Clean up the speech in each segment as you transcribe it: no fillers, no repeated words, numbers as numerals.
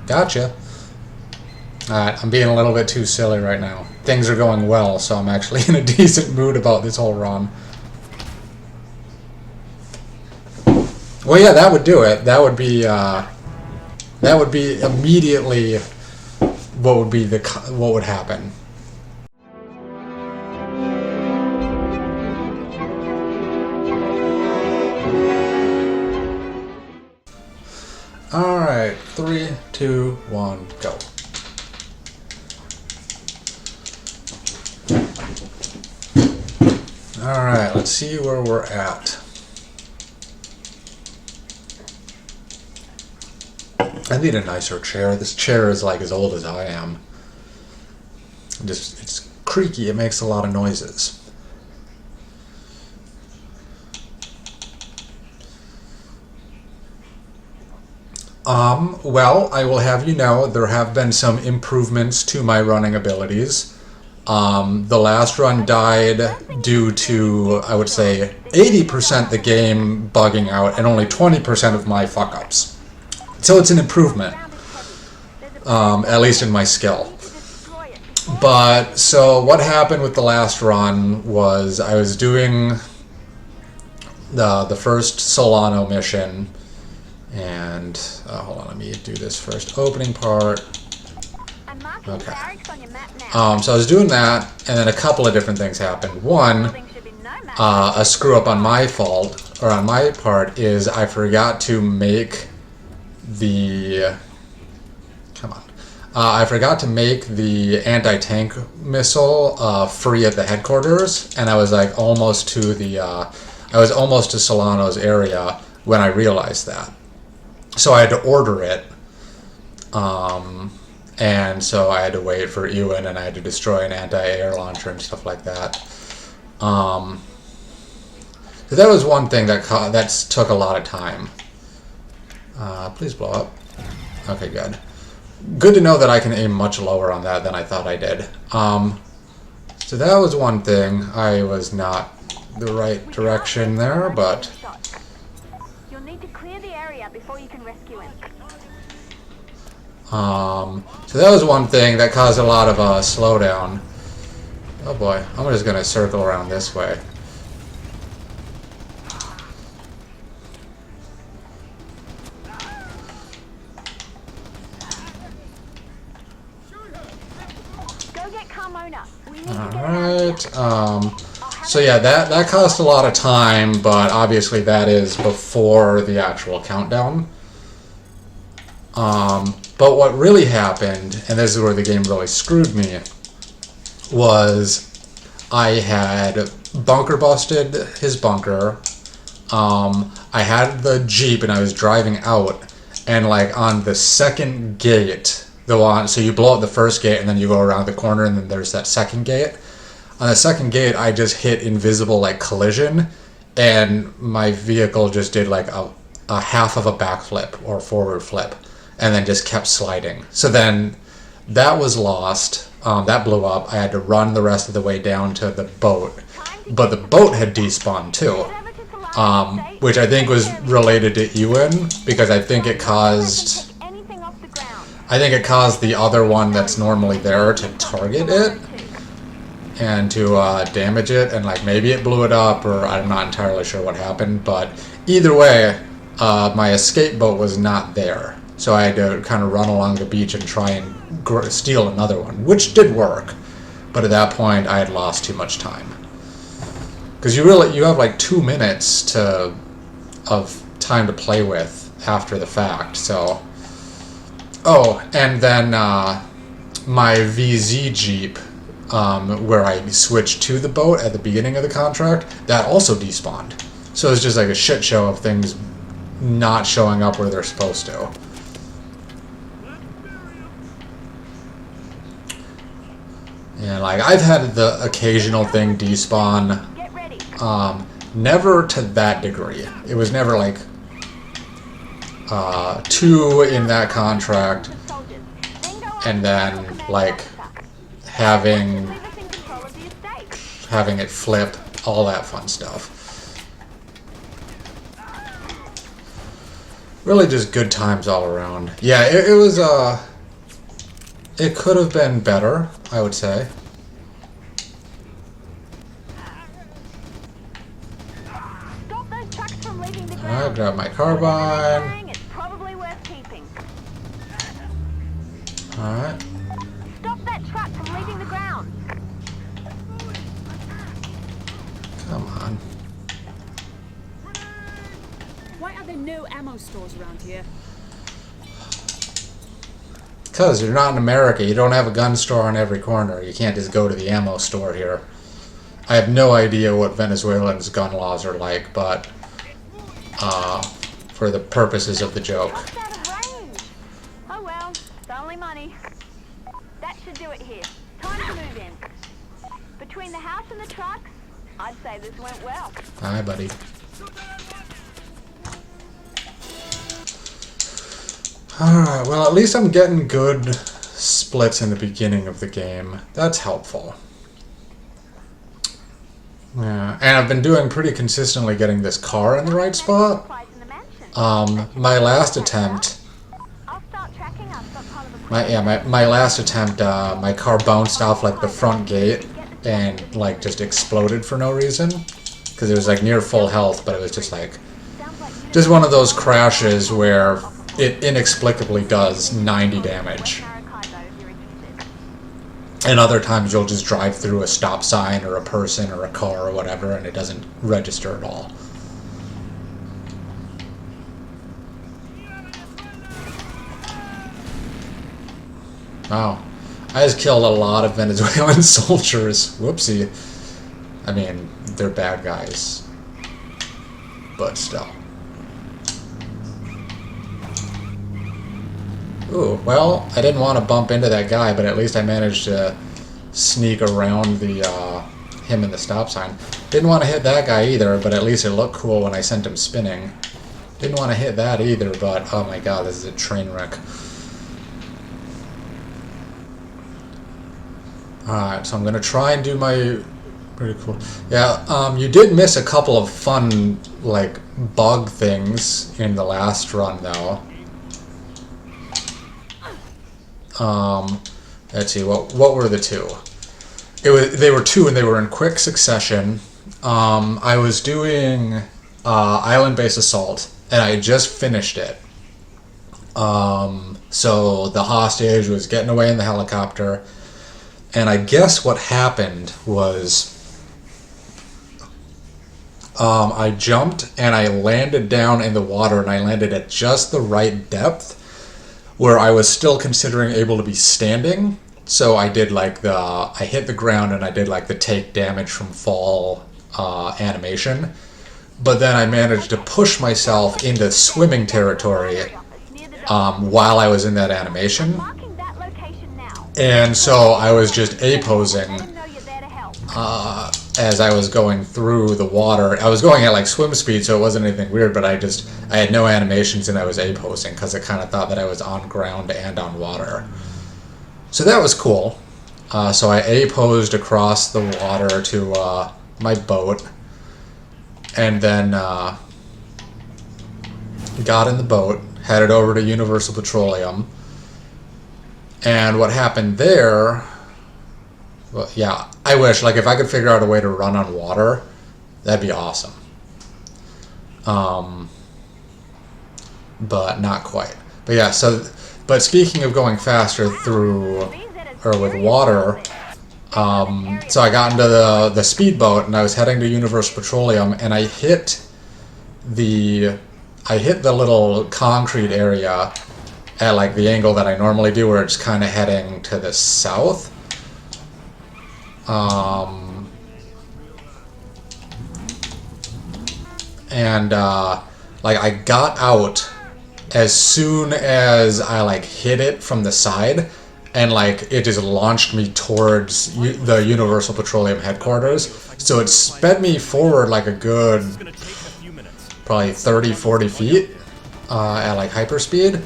Gotcha. Alright, I'm being a little bit too silly right now. Things are going well, so I'm actually in a decent mood about this whole run. Well, yeah, that would do it. That would be immediately what would happen. Alright, 3, 2, 1, go. Alright, let's see where we're at. I need a nicer chair. This chair is like as old as I am. It's creaky, it makes a lot of noises. Well, I will have you know, there have been some improvements to my running abilities. The last run died due to, I would say, 80% the game bugging out and only 20% of my fuck-ups. So it's an improvement, at least in my skill. But, so what happened with the last run was I was doing the first Solano mission, and, hold on, let me do this first opening part. Okay. So I was doing that, and then a couple of different things happened. One, a screw up on my fault, or on my part, is I forgot to make the... Come on. I forgot to make the anti-tank missile free at the headquarters, and I was like almost to the... I was almost to Solano's area when I realized that. So I had to order it. And so I had to wait for Ewan, and I had to destroy an anti-air launcher and stuff like that. So that was one thing that took a lot of time. Please blow up. Okay, good. Good to know that I can aim much lower on that than I thought I did. So that was one thing. I was not the right direction there, but... You'll need to clear the area before you can rescue him. So that was one thing that caused a lot of slowdown. Oh boy, I'm just gonna circle around this way. Go get Carmona. Alright, so yeah, that cost a lot of time, but obviously that is before the actual countdown. But what really happened, and this is where the game really screwed me, was I had bunker busted his bunker. I had the Jeep and I was driving out, and like on the second gate, so you blow up the first gate and then you go around the corner and then there's that second gate. On the second gate, I just hit invisible like collision, and my vehicle just did like a half of a backflip or forward flip, and then just kept sliding. So then that was lost. That blew up. I had to run the rest of the way down to the boat. But the boat had despawned too, which I think was related to Ewan, because I think it caused the other one that's normally there to target it and to damage it, and like maybe it blew it up, or I'm not entirely sure what happened. But either way, my escape boat was not there. So I had to kind of run along the beach and try and steal another one, which did work. But at that point, I had lost too much time. Because you have like 2 minutes of time to play with after the fact. So, oh, and then my VZ Jeep, where I switched to the boat at the beginning of the contract, that also despawned. So it's just like a shit show of things not showing up where they're supposed to. And like I've had the occasional thing despawn, never to that degree. It was never like 2 in that contract, and then like having it flip, all that fun stuff. Really just good times all around. Yeah, it was, it could have been better, I would say. Stop those trucks from leaving the ground. Alright, grab my carbine. It's probably worth keeping. Alright. Stop that truck from leaving the ground. Come on. Why are there no ammo stores around here? Because you're not in America. You don't have a gun store on every corner. You can't just go to the ammo store here. I have no idea what Venezuelans' gun laws are like, but for the purposes of the joke. Truck's out of range. Oh well, it's only money. That should do it here. Time to move in. Between the house and the trucks, I'd say this went well. Hi, buddy. Alright, well at least I'm getting good splits in the beginning of the game. That's helpful. Yeah, and I've been doing pretty consistently getting this car in the right spot. My last attempt... My last attempt, my car bounced off like the front gate and like just exploded for no reason. Because it was like near full health, but it was just like... Just one of those crashes where it inexplicably does 90 damage. And other times you'll just drive through a stop sign or a person or a car or whatever and it doesn't register at all. Wow. I just killed a lot of Venezuelan soldiers. Whoopsie. I mean, they're bad guys. But still. Ooh, well, I didn't want to bump into that guy, but at least I managed to sneak around the him in the stop sign. Didn't want to hit that guy either, but at least it looked cool when I sent him spinning. Didn't want to hit that either, but oh my god, this is a train wreck. Alright, so I'm going to try and do my... Pretty cool. Yeah, you did miss a couple of fun, like, bug things in the last run, though. Let's see, what were the two? They were two and they were in quick succession. I was doing Island-Based Assault and I had just finished it. So the hostage was getting away in the helicopter, and I guess what happened was I jumped and I landed down in the water, and I landed at just the right depth where I was still considering able to be standing. So I did like I hit the ground and I did like the take damage from fall animation. But then I managed to push myself into swimming territory while I was in that animation. And so I was just A-posing as I was going through the water. I was going at like swim speed, so it wasn't anything weird, but I had no animations and I was A-posing because I kind of thought that I was on ground and on water. So that was cool. So I A-posed across the water to my boat, and then got in the boat, headed over to Universal Petroleum. And what happened there... Well, yeah, I wish, like, if I could figure out a way to run on water, that'd be awesome. But not quite. But yeah, but speaking of going faster through, or with water, so I got into the speedboat and I was heading to Universal Petroleum, and I hit the little concrete area at like the angle that I normally do, where it's kind of heading to the south. Like I got out as soon as I like hit it from the side, and like it just launched me towards the Universal Petroleum headquarters. So it sped me forward like a good probably 30-40 feet at like hyperspeed.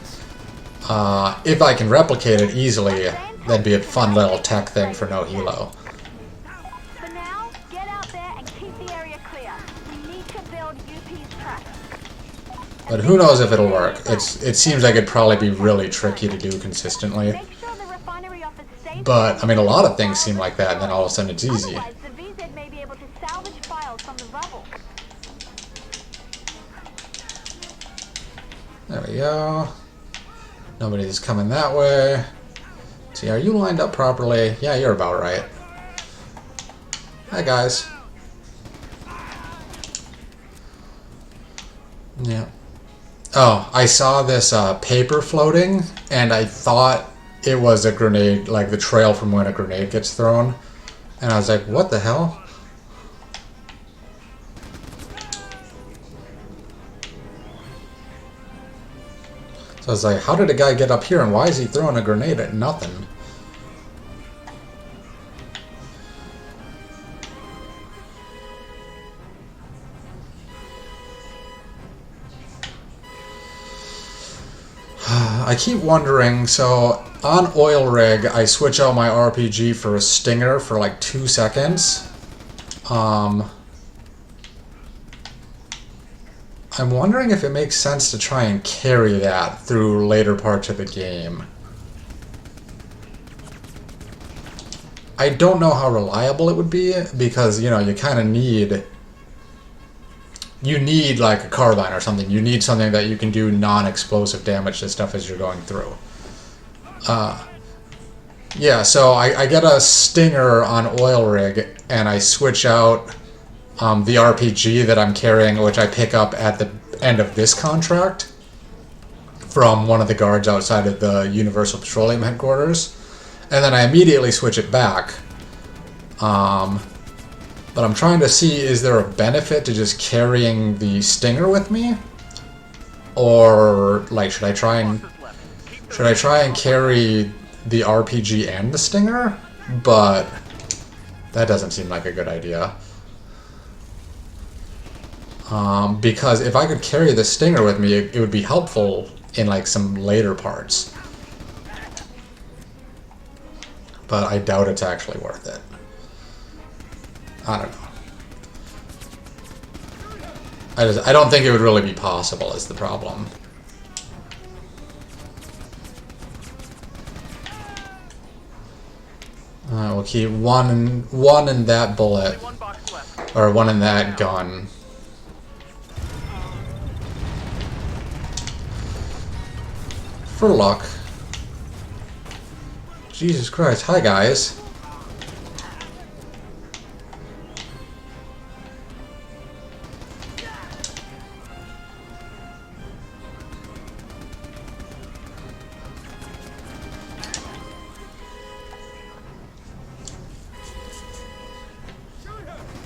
If I can replicate it easily, that'd be a fun little tech thing for No Helo. For now, get out there and keep the area clear. We need to build UP's tracks. But who knows if it'll work. It seems like it'd probably be really tricky to do consistently. Make sure the refinery office stays. But, I mean, a lot of things seem like that, and then all of a sudden it's easy. Otherwise, the VZ may be able to salvage files from the rubble. There we go. Nobody's coming that way. See, are you lined up properly? Yeah, you're about right. Hi, guys. Yeah. Oh, I saw this paper floating, and I thought it was a grenade, like the trail from when a grenade gets thrown. And I was like, what the hell? So I was like, how did a guy get up here, and why is he throwing a grenade at nothing? I keep wondering, so on Oil Rig, I switch out my RPG for a Stinger for like 2 seconds. I'm wondering if it makes sense to try and carry that through later parts of the game. I don't know how reliable it would be, because, you know, you kind of need... You need, like, a carbine or something. You need something that you can do non-explosive damage to stuff as you're going through. Yeah, so I get a Stinger on Oil Rig, and I switch out the RPG that I'm carrying, which I pick up at the end of this contract from one of the guards outside of the Universal Petroleum headquarters. And then I immediately switch it back. But I'm trying to see, is there a benefit to just carrying the Stinger with me? Or, like, should I try and carry the RPG and the Stinger? But that doesn't seem like a good idea. Because if I could carry the Stinger with me, it would be helpful in, like, some later parts. But I doubt it's actually worth it. I don't know. I don't think it would really be possible is the problem. We'll keep one in that bullet, or one in that gun. For luck. Jesus Christ! Hi guys.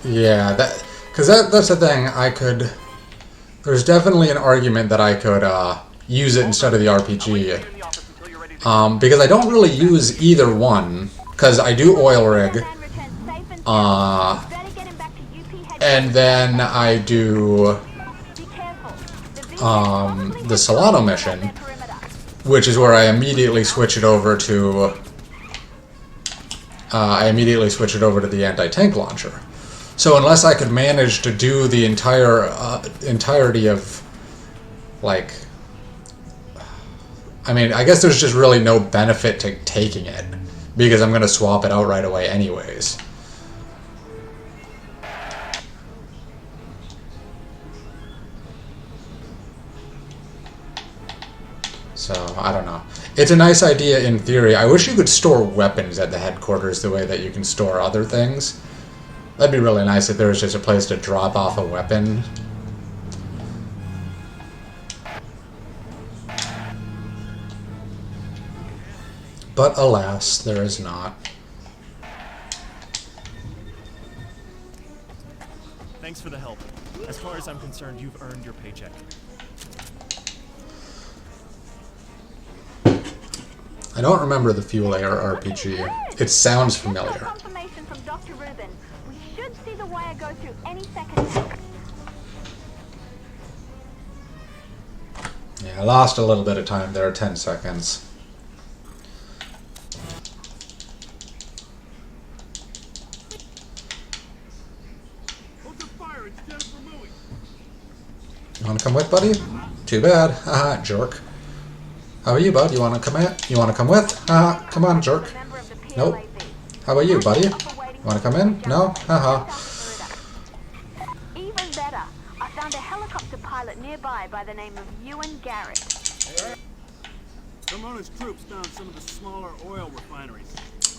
Yeah, because that's the thing. There's definitely an argument that I could use it instead of the RPG. Because I don't really use either one. Because I do Oil Rig. And then I do the Solano mission, which is where I immediately switch it over to the anti-tank launcher. So unless I could manage to do the entirety of, like, I mean, I guess there's just really no benefit to taking it, because I'm going to swap it out right away anyways. So, I don't know. It's a nice idea in theory. I wish you could store weapons at the headquarters the way that you can store other things. That'd be really nice if there was just a place to drop off a weapon. But alas, there is not. Thanks for the help. As far as I'm concerned, you've earned your paycheck. I don't remember the Fuel Air RPG. It sounds familiar. Confirmation from Dr. Rubin. We should see the wire go through any second now. Yeah, I lost a little bit of time there, 10 seconds. You want to come with, buddy? Too bad. Haha, jerk. How about you, bud? You wanna come in? You wanna come with? Haha, come on, jerk. Member of the Nope. PLAB. How about you, buddy? You wanna come in? No? Haha. Even better, I found a helicopter pilot nearby by the name of Ewan Garrett. Ramona's troops found some of the smaller oil refineries.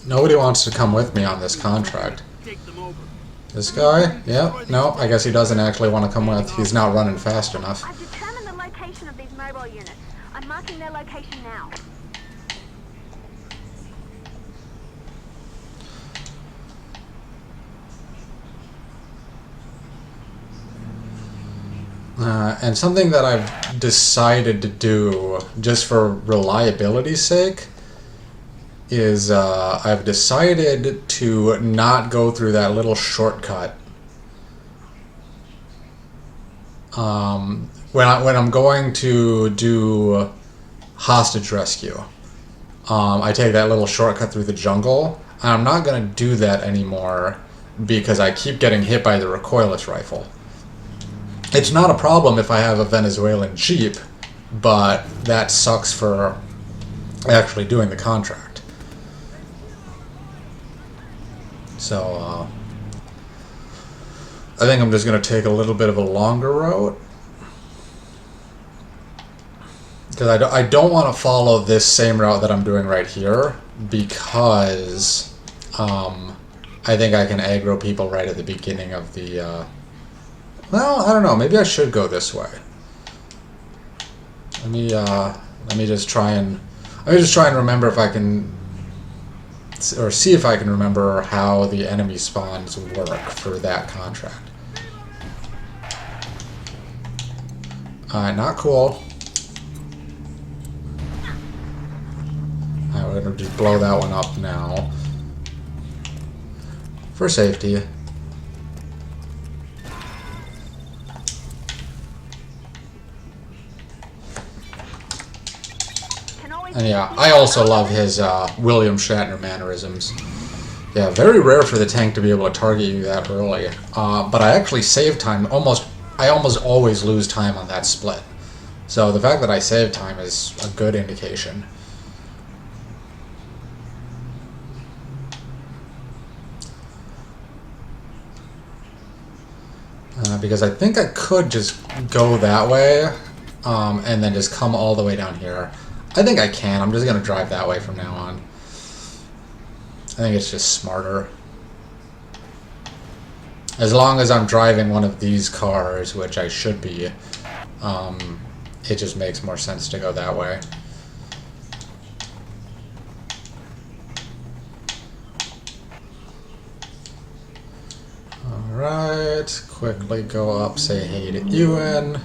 Nobody wants to come with me on this contract. Take them over. This guy? Yep. No, I guess he doesn't actually want to come with. He's not running fast enough. I've determined the location of these mobile units. I'm marking their location now. And something that I've decided to do, just for reliability's sake, is I've decided to not go through that little shortcut when I'm going to do hostage rescue. I take that little shortcut through the jungle, and I'm not going to do that anymore because I keep getting hit by the recoilless rifle. It's not a problem if I have a Venezuelan Jeep, but that sucks for actually doing the contract. So, I think I'm just going to take a little bit of a longer route. Because I don't want to follow this same route that I'm doing right here, because I think I can aggro people right at the beginning of the... well, I don't know. Maybe I should go this way. Let me just try and remember if I can, or see if I can remember how the enemy spawns work for that contract. Alright, not cool. Alright, we're gonna just blow that one up now. For safety. And yeah, I also love his William Shatner mannerisms. Yeah, very rare for the tank to be able to target you that early. But I actually save time. I almost always lose time on that split. So the fact that I save time is a good indication. Because I think I could just go that way and then just come all the way down here. I think I can. I'm just going to drive that way from now on. I think it's just smarter. As long as I'm driving one of these cars, which I should be, it just makes more sense to go that way. Alright, quickly go up, say hey to Ewan.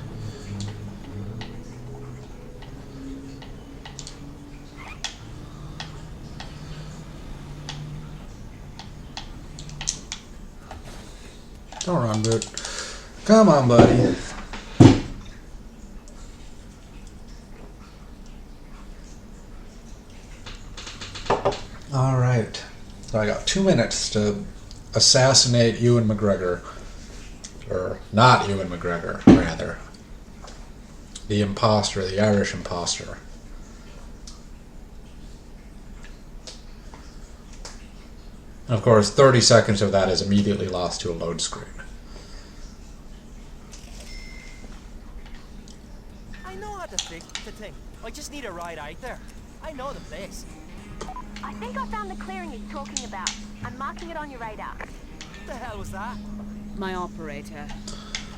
Don't run, Boot. Come on, buddy. Alright. So I got 2 minutes to assassinate Ewan McGregor. Or not Ewan McGregor, rather. The imposter, the Irish imposter. And of course, 30 seconds of that is immediately lost to a load screen. I know how to fix the thing. I just need a ride out there. I know the place. I think I found the clearing he's talking about. I'm marking it on your radar. What the hell was that? My operator.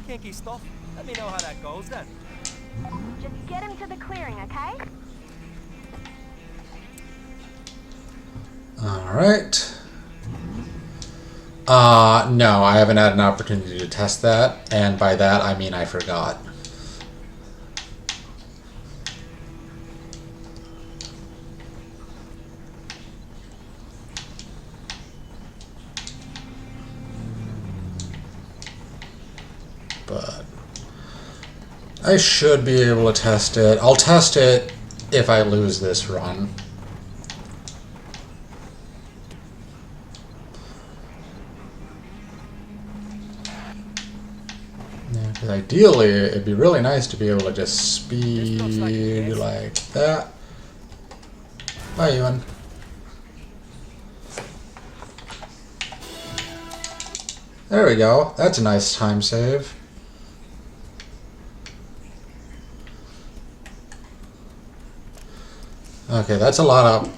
Kinky stuff. Let me know how that goes then. Just get him to the clearing, okay? Alright. No, I haven't had an opportunity to test that, and by that I mean I forgot. But I should be able to test it. I'll test it if I lose this run. 'Cause ideally, it'd be really nice to be able to just speed like that. Bye, Ewan. There we go. That's a nice time save. Okay, that's a lot of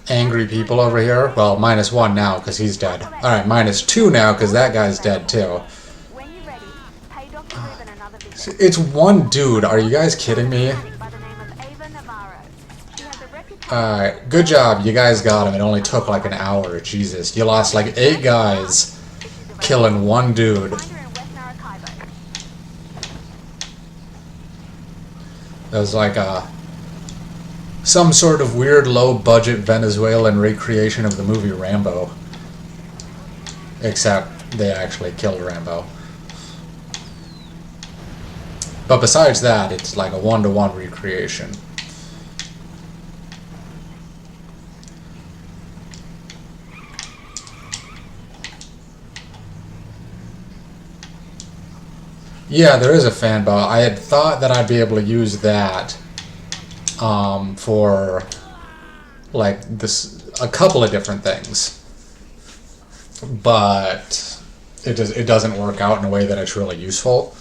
angry people over here. Well, -1 now because he's dead. Alright, -2 now because that guy's dead too. When you're ready, pay Dr. Rubin another visit. It's one dude. Are you guys kidding me? By the name of Ava Navarro. She has a reputation. Alright, good job. You guys got him. It only took like an hour. Jesus. You lost like 8 guys killing one dude. Find her in West Maracaibo. That was like some sort of weird low-budget Venezuelan recreation of the movie Rambo. Except they actually killed Rambo. But besides that, it's like a one-to-one recreation. Yeah, there is a fan bow. I had thought that I'd be able to use that for like a couple of different things, but it doesn't work out in a way that it's really useful.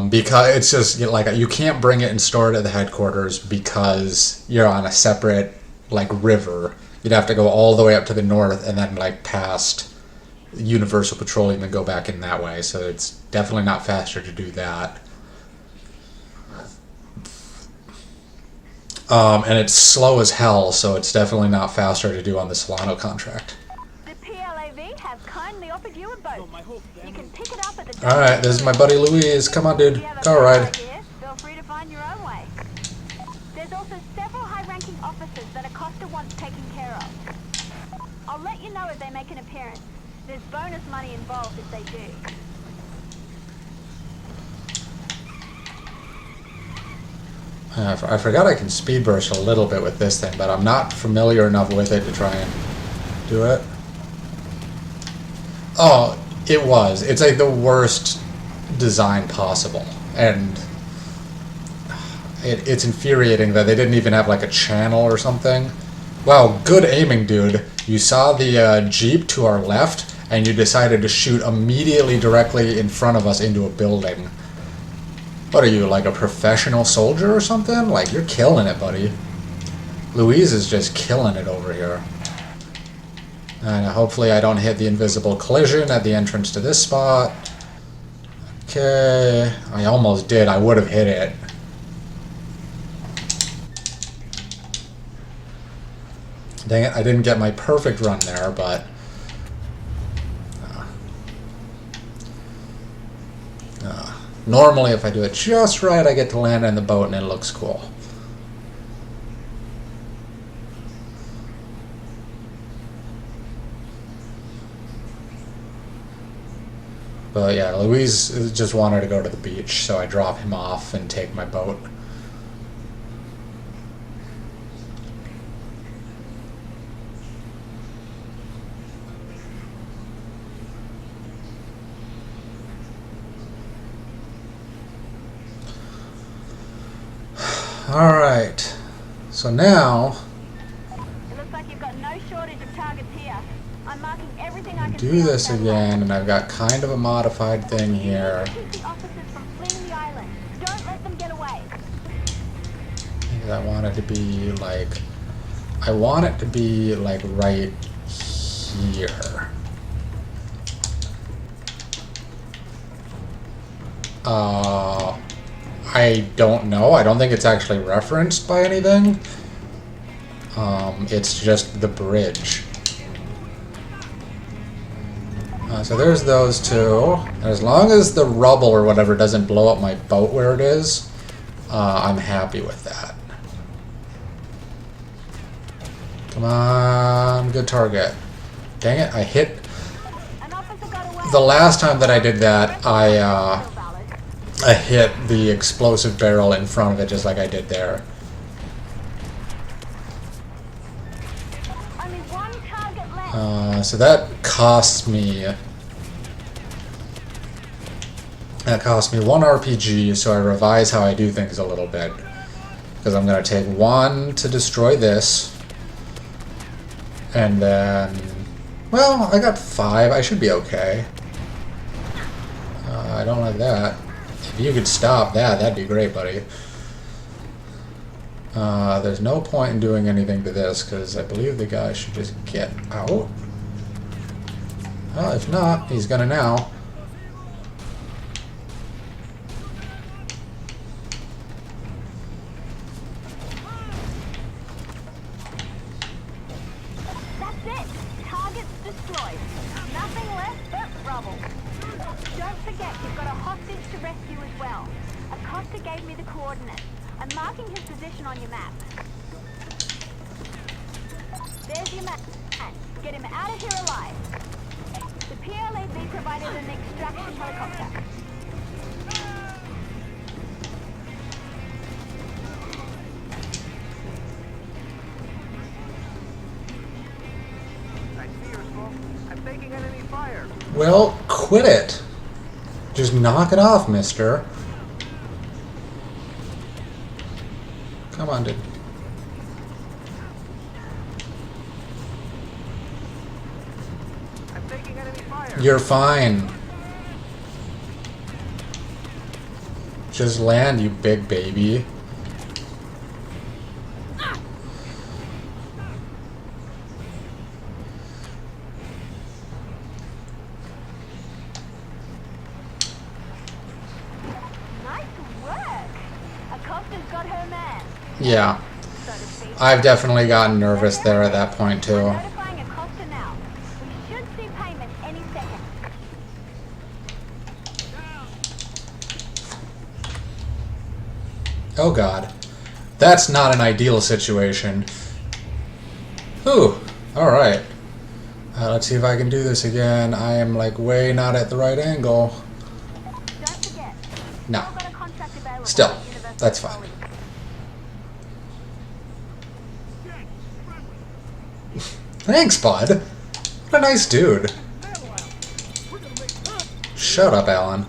Because it's just like you can't bring it and store it at the headquarters because you're on a separate like river. You'd have to go all the way up to the north and then like past Universal Petroleum and go back in that way. So it's definitely not faster to do that. And it's slow as hell, so it's definitely not faster to do on the Solano contract. The PLAV has kindly offered you a boat. You can pick it up at the. Alright, this is my buddy Louise. Come on, dude. If you have a Car car ride. idea, feel free to find your own way. There's also several high-ranking officers that Acosta wants taken care of. I'll let you know if they make an appearance. There's bonus money involved if they do. I forgot I can speed burst a little bit with this thing, but I'm not familiar enough with it to try and do it. Oh, it was. It's like the worst design possible. And it's infuriating that they didn't even have like a channel or something. Wow, good aiming, dude. You saw the Jeep to our left, and you decided to shoot immediately directly in front of us into a building. What are you, like a professional soldier or something? Like, you're killing it, buddy. Louise is just killing it over here. And hopefully I don't hit the invisible collision at the entrance to this spot. Okay, I almost did. I would have hit it. Dang it, I didn't get my perfect run there, but... normally, if I do it just right, I get to land in the boat and it looks cool. But yeah, Louise just wanted to go to the beach, so I drop him off and take my boat. Alright, so now It looks like you've got no shortage of targets here. I'm marking everything I can see do on this the map. again, and I've got kind of a modified thing here. Keep the officers from fleeing the island. Don't let them get away. I want it to be like, I want it to be like right here. I don't know. I don't think it's actually referenced by anything. It's just the bridge. So there's those two. And as long as the rubble or whatever doesn't blow up my boat where it is, I'm happy with that. Come on, good target. Dang it, I hit. An officer got away. The last time that I did that, I hit the explosive barrel in front of it just like I did there. Only one target left. So that costs me... That costs me 1 RPG, so I revise how I do things a little bit. Because I'm going to take 1 to destroy this. And then... Well, I got 5. I should be okay. I don't like that. If you could stop that, that'd be great, buddy. There's no point in doing anything to this, because I believe the guy should just get out. Well, if not, he's gonna now. That's it. Target's destroyed. Nothing left but rubble. Don't forget, you've got a hostage to rescue as well. Acosta gave me the coordinates. I'm marking his position on your map. There's your map. Get him out of here alive. The PLAB provided an extraction helicopter. I see your smoke. I'm taking enemy fire. Well, quit it. Just knock it off, mister. Come on, dude. I'm taking enemy fire. You're fine. Just land, you big baby. Nice work. Acosta's got her man. Yeah, So to speak. I've definitely gotten nervous there at that point, too. Notifying Acosta now. We should see payment any second. Oh god. That's not an ideal situation. Whew. Alright. Let's see if I can do this again. I am like way not at the right angle. Don't forget. No. I've got a contract available Still, at Universal that's fine. Petroleum. Thanks, bud. What a nice dude. Shut up, Alan.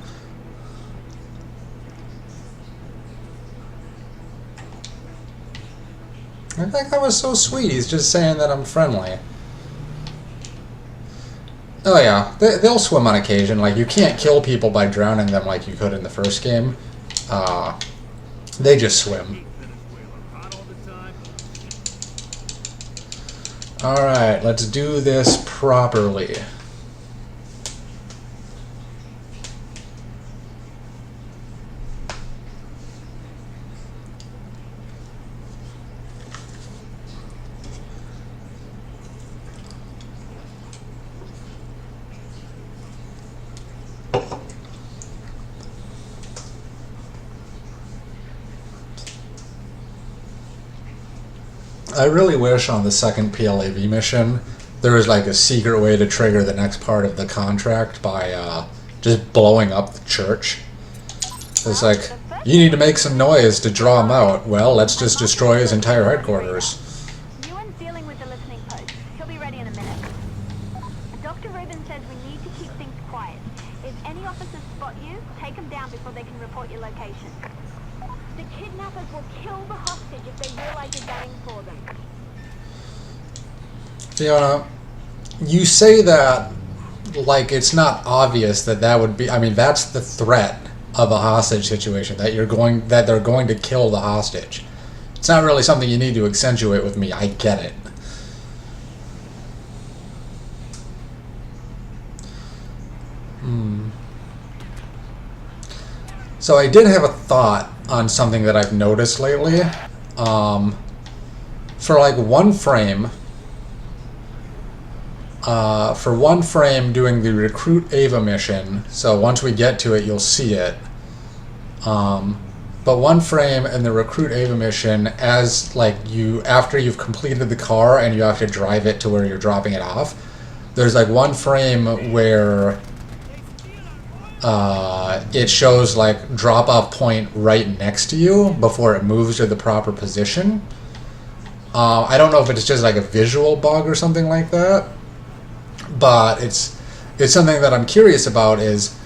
I think that was so sweet. He's just saying that I'm friendly. Oh yeah, they'll swim on occasion. Like, you can't kill people by drowning them like you could in the first game. They just swim. Hot all the time. Alright, let's do this properly. I really wish on the second PLAV mission there was like a secret way to trigger the next part of the contract by just blowing up the church. It's like, you need to make some noise to draw him out. Well, let's just destroy his entire headquarters. Ewan's dealing with the listening post. He'll be ready in a minute. Dr. Rubin says we need to keep things quiet. If any officers spot you, take them down before they can report your location. The kidnappers will kill the hostage if they realize you're gunning for them. Fiona, you say that like it's not obvious that that would be. I mean, that's the threat of a hostage situation, that they're going to kill the hostage. It's not really something you need to accentuate with me. I get it. So I did have a thought on something that I've noticed lately. For like one frame, doing the Recruit Ava mission, so once we get to it, you'll see it. But one frame in the Recruit Ava mission, as like after you've completed the car and you have to drive it to where you're dropping it off, there's like one frame where it shows like drop-off point right next to you before it moves to the proper position. I don't know if it's just like a visual bug or something like that, but it's something that I'm curious about. Is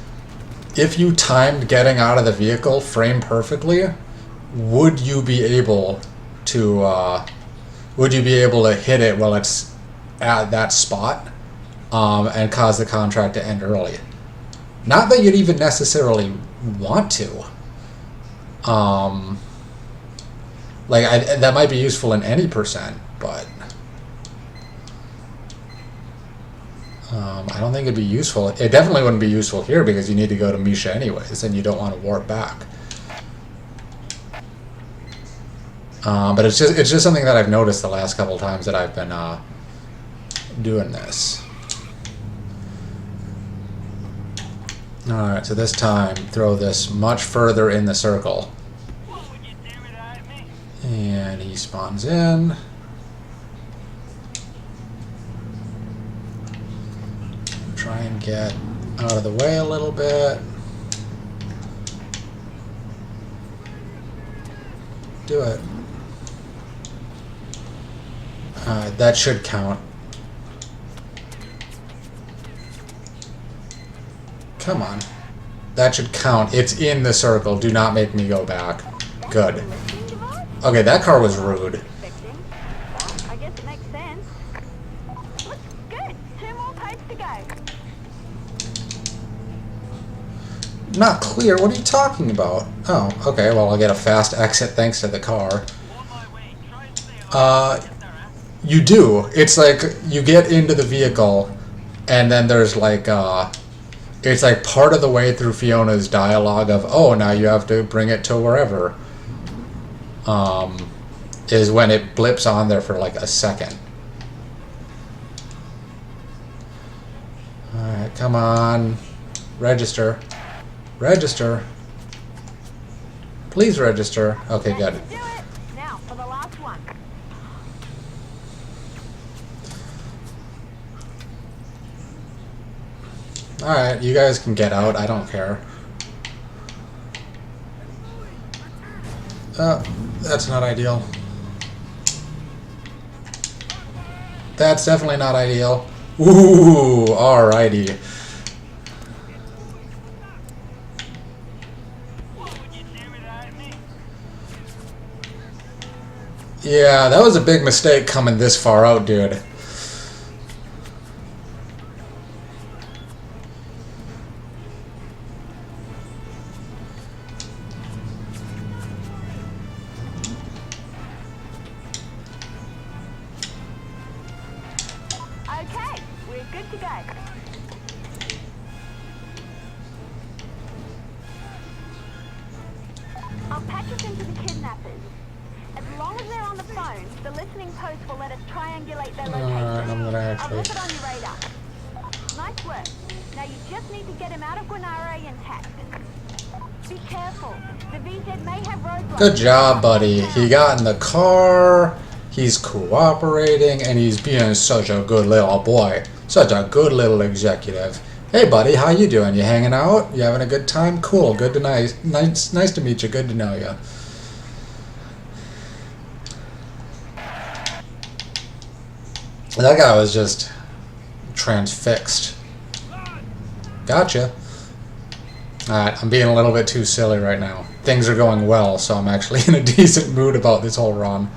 if you timed getting out of the vehicle frame perfectly, would you be able to hit it while it's at that spot, and cause the contract to end early? Not that you'd even necessarily want to. That might be useful in any percent, but I don't think it'd be useful. It definitely wouldn't be useful here because you need to go to Misha anyways, and you don't want to warp back. But it's just something that I've noticed the last couple of times that I've been doing this. Alright, so this time, throw this much further in the circle. And he spawns in. Try and get out of the way a little bit. Do it. That should count. Come on. That should count. It's in the circle. Do not make me go back. Good. Okay, that car was rude. I guess it makes sense. Looks good. 2 more pipes to go. Not clear. What are you talking about? Oh, okay. Well, I'll get a fast exit thanks to the car. You do. It's like you get into the vehicle, and then there's like it's like part of the way through Fiona's dialogue of, oh, now you have to bring it to wherever. Is when it blips on there for like a second. Alright, come on. Register. Register. Please register. Okay, good. Do it. Now for the last one. Alright, you guys can get out. I don't care. That's not ideal. That's definitely not ideal. Ooh, alrighty. Yeah, that was a big mistake coming this far out, dude. Okay, we're good to go. I'll patch us into the kidnappers. As long as they're on the phone, the listening post will let us triangulate their location. I'm gonna I'll actually... look it on your radar. Nice work. Now you just need to get him out of Guanare intact. Be careful. The VZ may have roadblocks. Good job, buddy. He got in the car, he's cooperating, and he's being such a good little boy. Such a good little executive. Hey, buddy, how you doing? You hanging out? You having a good time? Cool. Good to nice to meet you. Good to know you. That guy was just transfixed. Gotcha. Alright, I'm being a little bit too silly right now. Things are going well, so I'm actually in a decent mood about this whole run.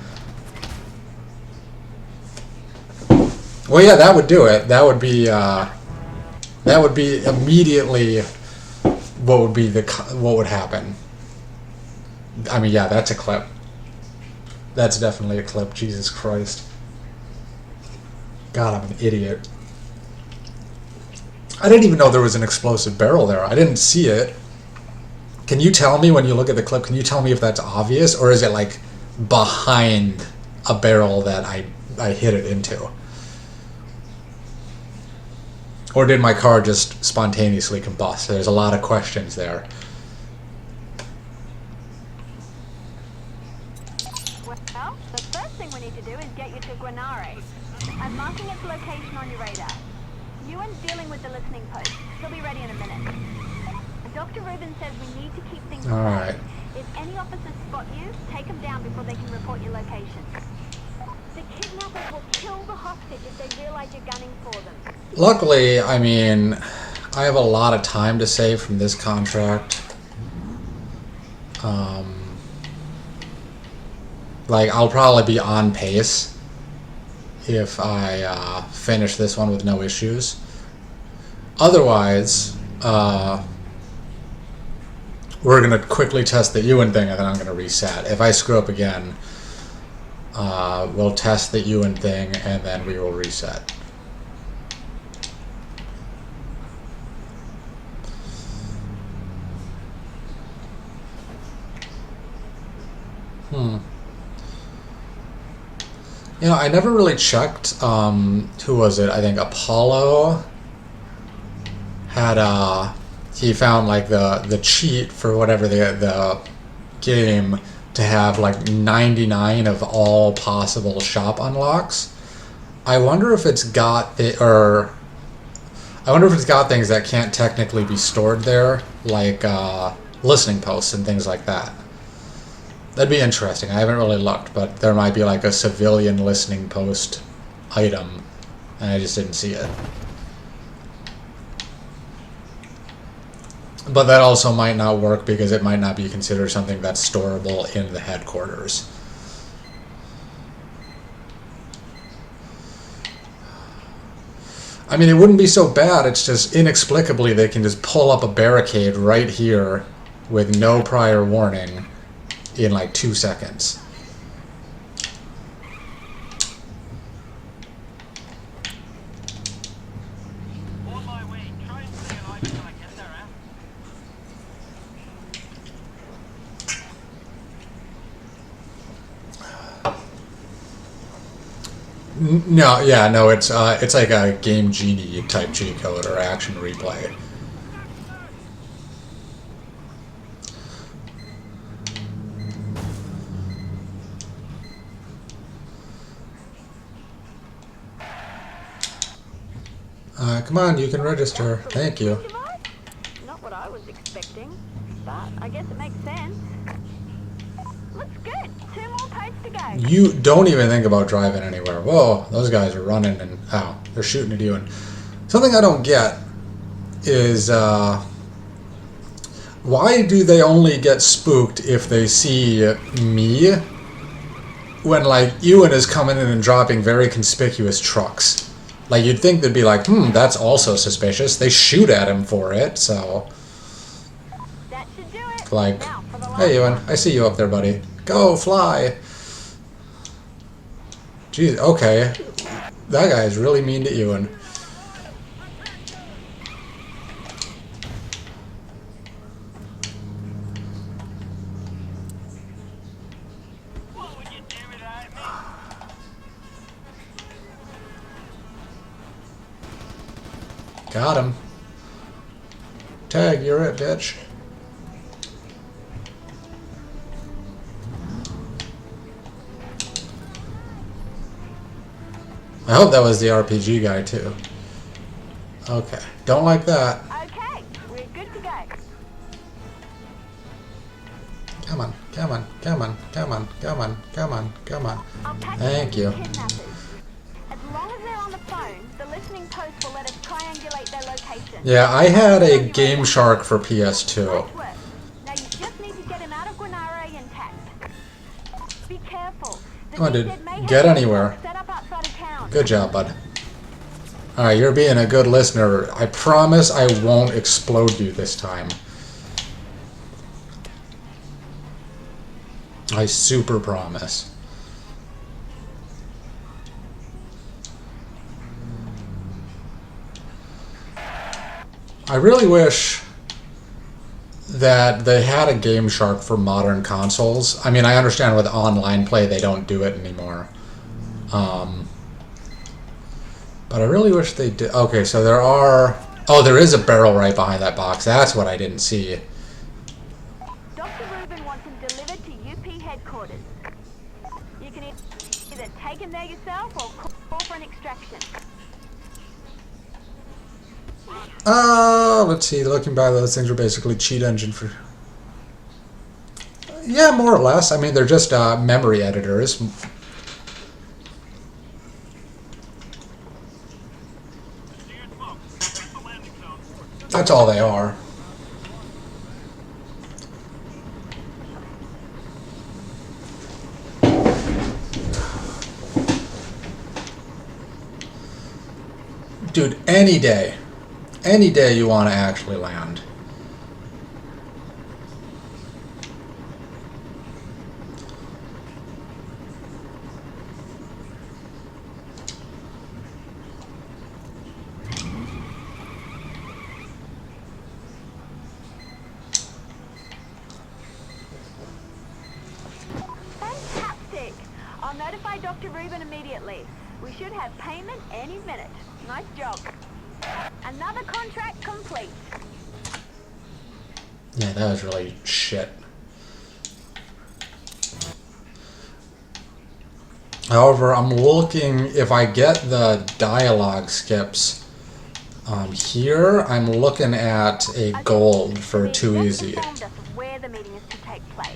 Well, yeah, that would do it. That would be immediately what would happen. I mean, yeah, that's a clip. That's definitely a clip. Jesus Christ. God, I'm an idiot. I didn't even know there was an explosive barrel there. I didn't see it. Can you tell me when you look at the clip, can you tell me if that's obvious? Or is it like behind a barrel that I hit it into? Or did my car just spontaneously combust? There's a lot of questions there. Well, the first thing we need to do is get you to Guanare. I'm marking its location on your radar. Ewan's dealing with the listening post. He'll be ready in a minute. Dr. Rubin says we need to keep things All right. If any officers spot you, take them down before they can report your location. The kidnappers will kill the hostage if they realize you're gunning for them. Luckily, I mean, I have a lot of time to save from this contract. Like, I'll probably be on pace if I finish this one with no issues. Otherwise, we're going to quickly test the Ewan thing, and then I'm going to reset. If I screw up again, we'll test the Ewan thing, and then we will reset. You know, I never really checked, who was it? I think Apollo had, he found like the cheat for whatever the game to have like 99 of all possible shop unlocks. I wonder if it's got I wonder if it's got things that can't technically be stored there, like listening posts and things like that. That'd be interesting. I haven't really looked, but there might be like a civilian listening post item, and I just didn't see it. But that also might not work because it might not be considered something that's storable in the headquarters. I mean, it wouldn't be so bad. It's just inexplicably they can just pull up a barricade right here with no prior warning in like 2 seconds. On my way. Try and stay alive until I get there, No, yeah, no, it's like a Game Genie type G code or action replay. Come on, you can register. Thank you. Not what I was expecting, but I guess it makes sense. Looks good. 2 more posts to go. You don't even think about driving anywhere. Whoa, those guys are running and ow, they're shooting at you. And something I don't get is why do they only get spooked if they see me when like Ewan is coming in and dropping very conspicuous trucks? Like, you'd think they'd be like, that's also suspicious. They shoot at him for it, so... That should do it. Like, Now for the last hey, Ewan, I see you up there, buddy. Go, fly! Jeez, okay. That guy is really mean to Ewan. What would you do without me? Got him. Tag, you're it, bitch. I hope that was the RPG guy, too. Okay. Don't like that. Okay, we're good to go. Come on, come on, come on, come on, come on, come on, come on. I'll patch Thank you. kidnappers. As long as they're on the phone, the listening post will let us triangulate their location. Yeah, I had a Game Shark for PS2. Nice work. Now you just need to get him out of Granara intact. Be careful. The Come on, dude. DZ may have Get anywhere. set up outside of town. Good job, bud. Alright, you're being a good listener. I promise I won't explode you this time. I super promise. I really wish that they had a Game Shark for modern consoles. I mean, I understand with online play they don't do it anymore. But I really wish they did. Okay, so there are... Oh, there is a barrel right behind that box. That's what I didn't see. Dr. Rubin wants him delivered to UP headquarters. You can either take him there yourself or call for an extraction. Let's see. Looking back, those things are basically cheat engine for... Yeah, more or less. I mean, they're just memory editors. That's all they are. Dude, any day you want to actually land. Fantastic! I'll notify Dr. Rubin immediately. We should have payment any minute. Nice job. Another contract complete. Yeah, that was really shit. However, I'm looking, if I get the dialogue skips here, I'm looking at a gold for too easy. Informed us of where the meeting is to take place.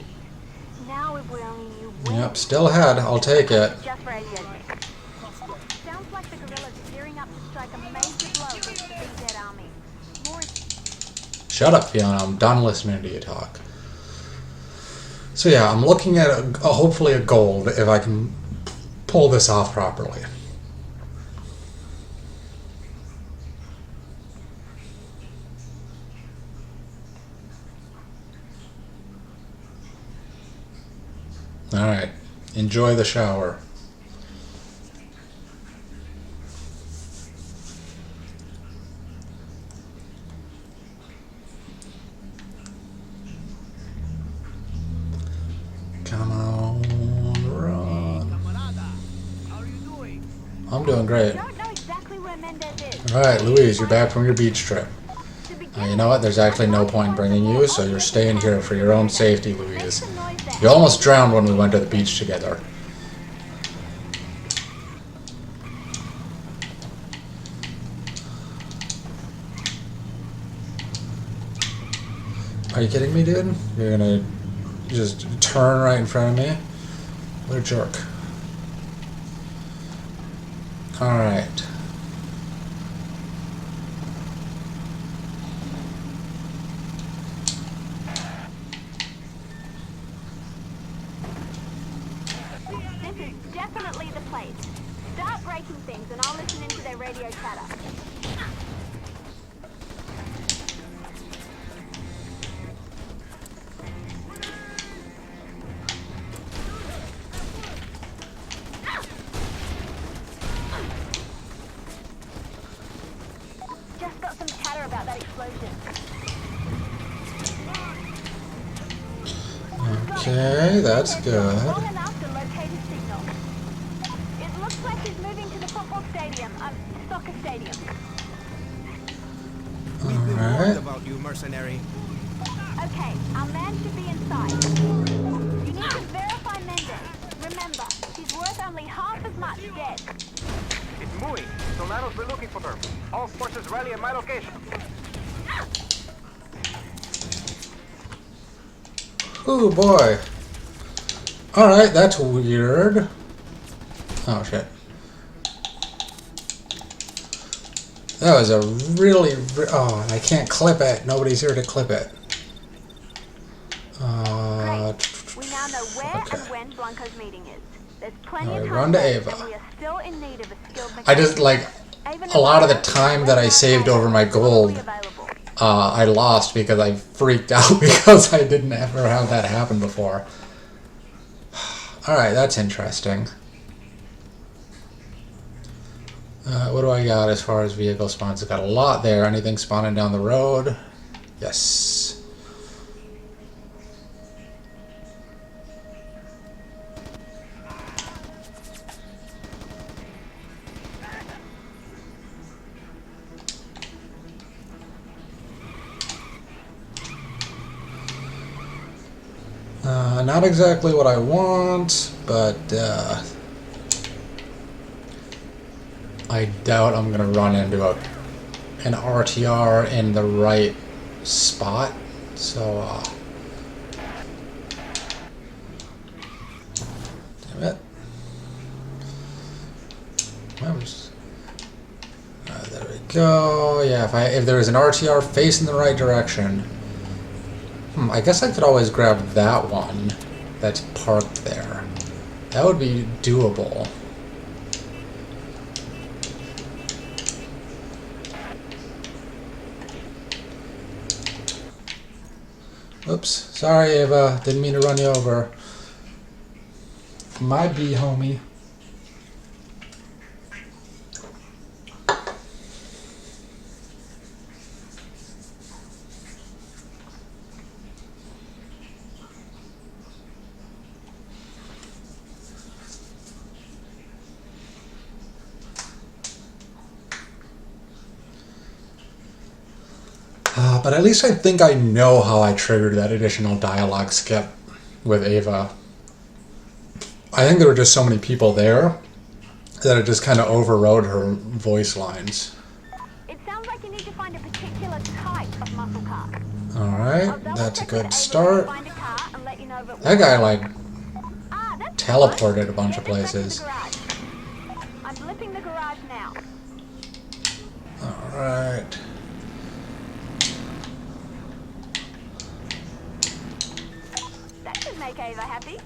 Now if we only knew when. Yep, still ahead. I'll take it. Just radio me. Sounds like the guerrillas are gearing up to strike a major blow against the Big Dead Army. More Shut up, Fiona. I'm done listening to you talk. So yeah, I'm looking at hopefully a gold if I can pull this off properly. Alright, enjoy the shower. Come on, run. How are you doing? I'm doing great. don't know exactly where Mendez is. Alright, Louise, you're back from your beach trip. To begin You know what? There's actually no point in bringing you, so you're staying here for your own safety, Louise. You almost drowned when we went to the beach together. Are you kidding me, dude? You're gonna just turn right in front of me? What a jerk. Alright. This is definitely the place. Start breaking things and I'll listen into their radio chatter. Just got some chatter about that explosion. Okay, that's good. Long enough to locate his signal. It looks like he's moving to the football stadium, soccer stadium. We've been Alright. warned about you, mercenary. Okay, our man should be inside. You need to verify Mendez. Remember, he's worth only half as much dead. It's moving. Soldados were looking for them. All forces rally at my location. Ooh, boy. Alright, that's weird. Oh, shit. That was a really... Oh, I can't clip it. Nobody's here to clip it. Great. We now know where okay. and when Blanco's meeting is. There's plenty Alright, of time run to left, Ava. and we are still in need of a skilled mechanic. I just, like, Ava a lot of the Navarro, time that I saved over my gold, available. I lost because I freaked out because I didn't ever have that happen before. Alright, that's interesting. What do I got as far as vehicle spawns? I've got a lot there. Anything spawning down the road? Yes. Not exactly what I want, but I doubt I'm gonna run into an RTR in the right spot. So, damn it. There we go? Yeah, if there was an RTR facing the right direction. I guess I could always grab that one that's parked there. That would be doable. Oops, sorry Ava, didn't mean to run you over. My B, homie. But at least I think I know how I triggered that additional dialogue skip with Ava. I think there were just so many people there that it just kind of overrode her voice lines. It sounds like you need to find a particular type of muscle car. Alright, that's a good start. Find a car and let you know if it That guy, like, that's teleported a bunch of Get this back to places. the garage. I'm blipping the garage now. Alright. That should make Ava happy.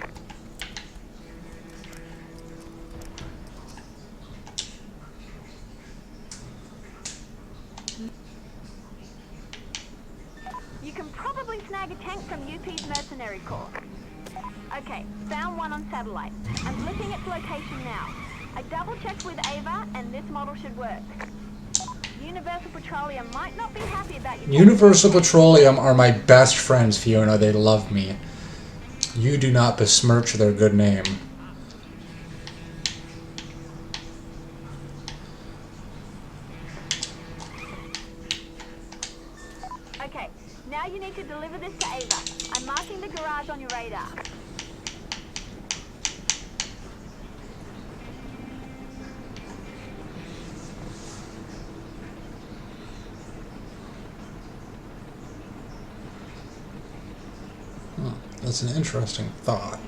You can probably snag a tank from UP's Mercenary Corps. Okay, found one on satellite. I'm blipping its location now. I double-checked with Ava, and this model should work. Universal Petroleum might not be happy about you. Universal Petroleum are my best friends, Fiona. They love me. You do not besmirch their good name. Okay, now you need to deliver this to Ava. I'm marking the garage on your radar. That's an interesting thought.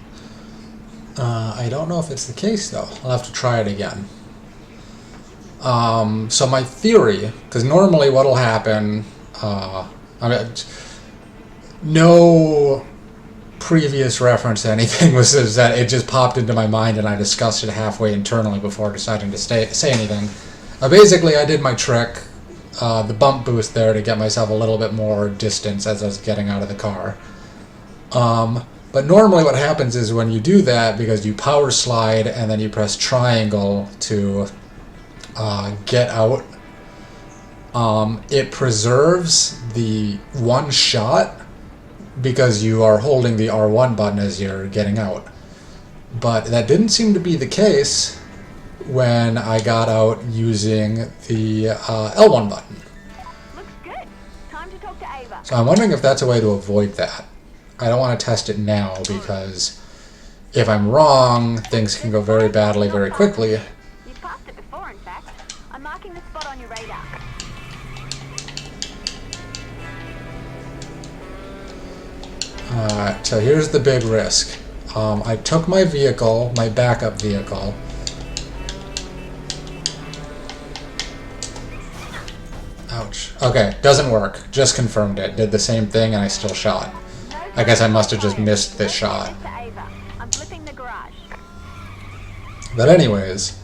I don't know if it's the case, though. I'll have to try it again. So my theory, because normally what'll happen, I mean, no previous reference to anything is that it just popped into my mind and I discussed it halfway internally before deciding to say anything. Basically, I did my trick, the bump boost there to get myself a little bit more distance as I was getting out of the car. But normally what happens is when you do that, because you power slide and then you press triangle to get out, it preserves the one shot because you are holding the R1 button as you're getting out. But that didn't seem to be the case when I got out using the L1 button. Looks good. Time to talk to Ava. So I'm wondering if that's a way to avoid that. I don't want to test it now because if I'm wrong, things can go very badly very quickly. You've passed it before, in fact. I'm marking the spot on your radar. So here's the big risk. I took my vehicle, my backup vehicle. Ouch. Okay, doesn't work. Just confirmed it. Did the same thing and I still shot. I guess I must have just missed this shot. I'm flipping the garage. But anyways,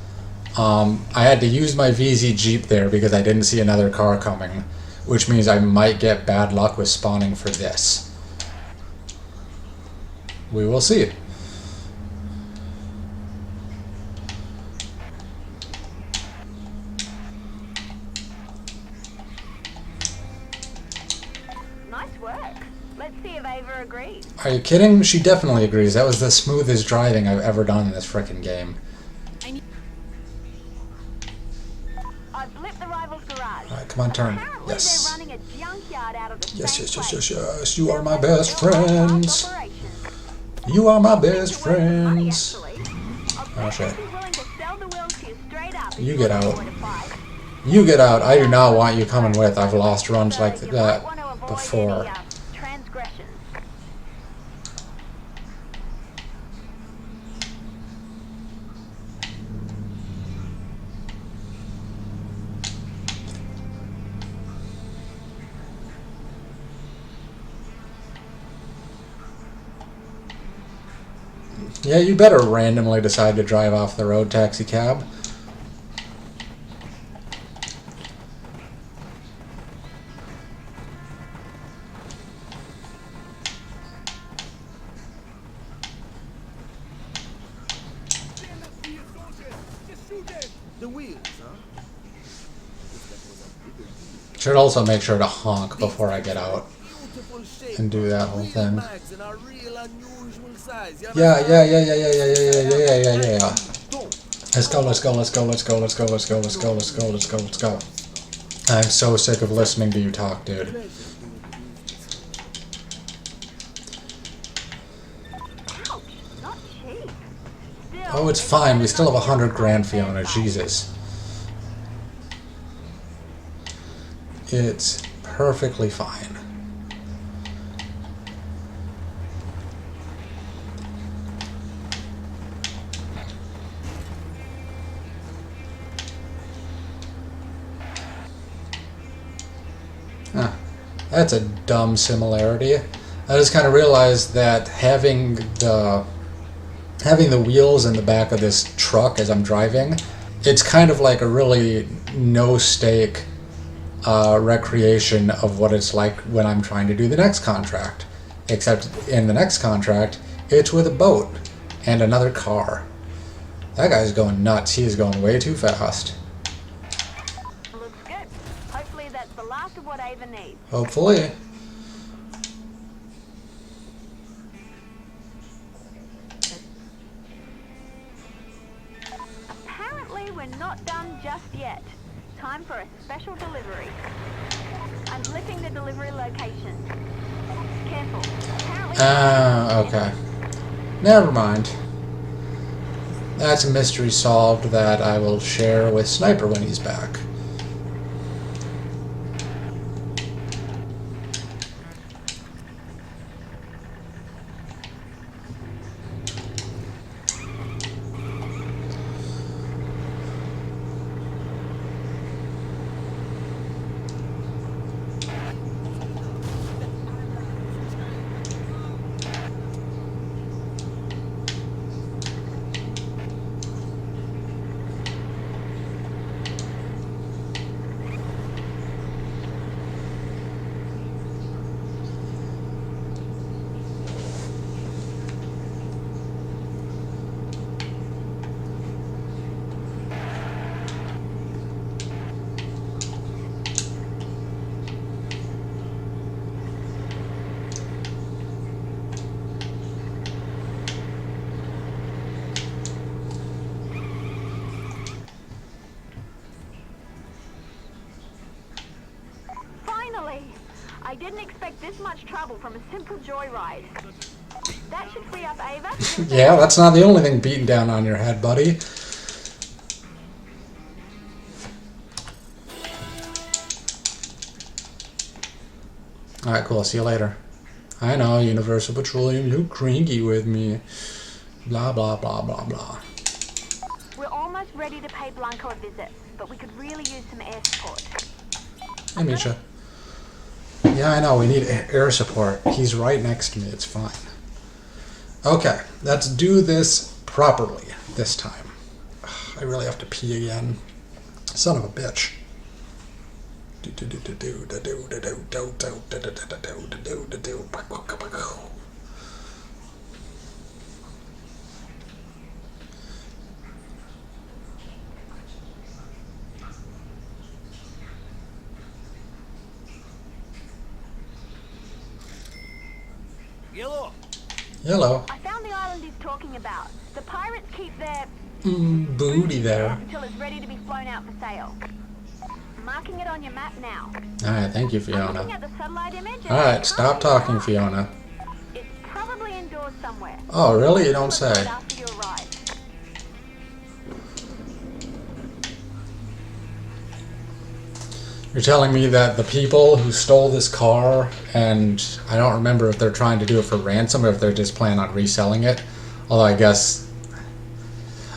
I had to use my VZ Jeep there because I didn't see another car coming, which means I might get bad luck with spawning for this. We will see. Nice work. Let's see if Ava agrees. Are you kidding? She definitely agrees. That was the smoothest driving I've ever done in this frickin' game. I blipped the rival's garage. Alright, come on, turn. Apparently Yes. they're running a junkyard out of the Yes, same yes, yes, place. yes, yes. You are my Sounds like a best real high-class friends. operation. You are my Think best you're worth the money, friends. actually. I'll Oh, bet shit. she'd be willing to sell the wheels to you straight up if You you get want out. to fight. You get out. I do not want you coming with. I've lost runs like You might that want to avoid before. any, transgressions. Yeah, you better randomly decide to drive off the road, taxi cab. The wheels, huh? Should also make sure to honk before I get out Beautiful shape. and do that whole Real thing. mags in a real unusual size. You Yeah, understand? yeah, yeah, yeah, yeah, yeah, yeah, yeah, yeah, yeah, yeah. Don't. Let's go, let's go, let's go, let's go, let's go, let's go, let's go, let's go, let's go, let's go. I'm so sick of listening to you talk, dude. Ouch, not cheap. Still, Oh, it's fine. We still have 100 grand, Fiona. Jesus. It's perfectly fine. Huh. That's a dumb similarity. I just kind of realized that having the wheels in the back of this truck as I'm driving, it's kind of like a really no-stake recreation of what it's like when I'm trying to do the next contract. Except in the next contract, it's with a boat and another car. That guy's going nuts. He is going way too fast. looks good. Hopefully that's the last of what Ava needs. Hopefully. Apparently we're not done just yet. Time for a special delivery. I'm blipping the delivery location. Careful. Apparently Okay. Never mind. That's a mystery solved that I will share with Sniper when he's back. finally! I didn't expect this much trouble from a simple joyride. That should free up Ava. Yeah, that's not the only thing beating down on your head, buddy. Alright, cool. See you later. I know, Universal Petroleum, you cranky with me. Blah, blah, blah, blah, blah. We're almost ready to pay Blanco a visit, but we could really use some air support. Hey, Misha. Yeah, I know, we need air support. He's right next to me, it's fine. Okay, let's do this properly this time. I really have to pee again. Son of a bitch. Yellow. Hello. I found the island he's talking about. The pirates keep their Booty there. until it's ready to be flown out for sale. Marking it on your map now. Alright, thank you, I'm looking Fiona. at the satellite image. and I Alright, can't stop see talking, it. Fiona. It's probably indoors somewhere. Oh, really? You don't Look for it say. after you arrive. You're telling me that the people who stole this car, and I don't remember if they're trying to do it for ransom or if they're just planning on reselling it. Although I guess...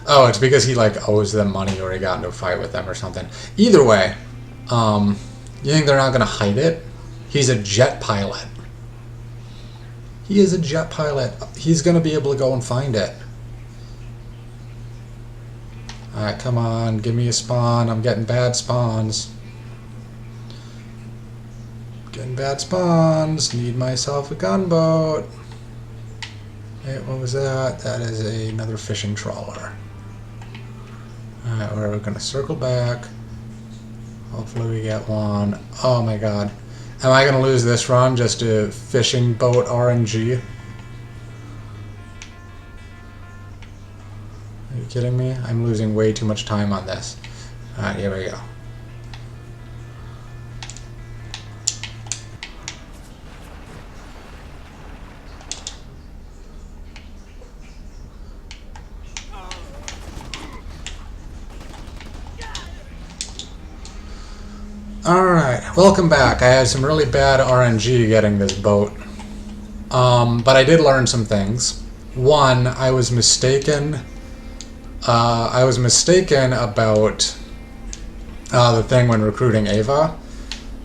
Oh, it's because he like owes them money or he got into a fight with them or something. Either way, you think they're not going to hide it? He's a jet pilot. He is a jet pilot. He's going to be able to go and find it. Alright, come on. Give me a spawn. I'm getting bad spawns. Getting bad spawns. Need myself a gunboat. Hey, what was that? That is another fishing trawler. Alright, we're going to circle back. Hopefully we get one. Oh my god. Am I going to lose this run just to fishing boat RNG? Are you kidding me? I'm losing way too much time on this. Alright, here we go. Alright, welcome back. I had some really bad RNG getting this boat. But I did learn some things. One, I was mistaken about the thing when recruiting Ava.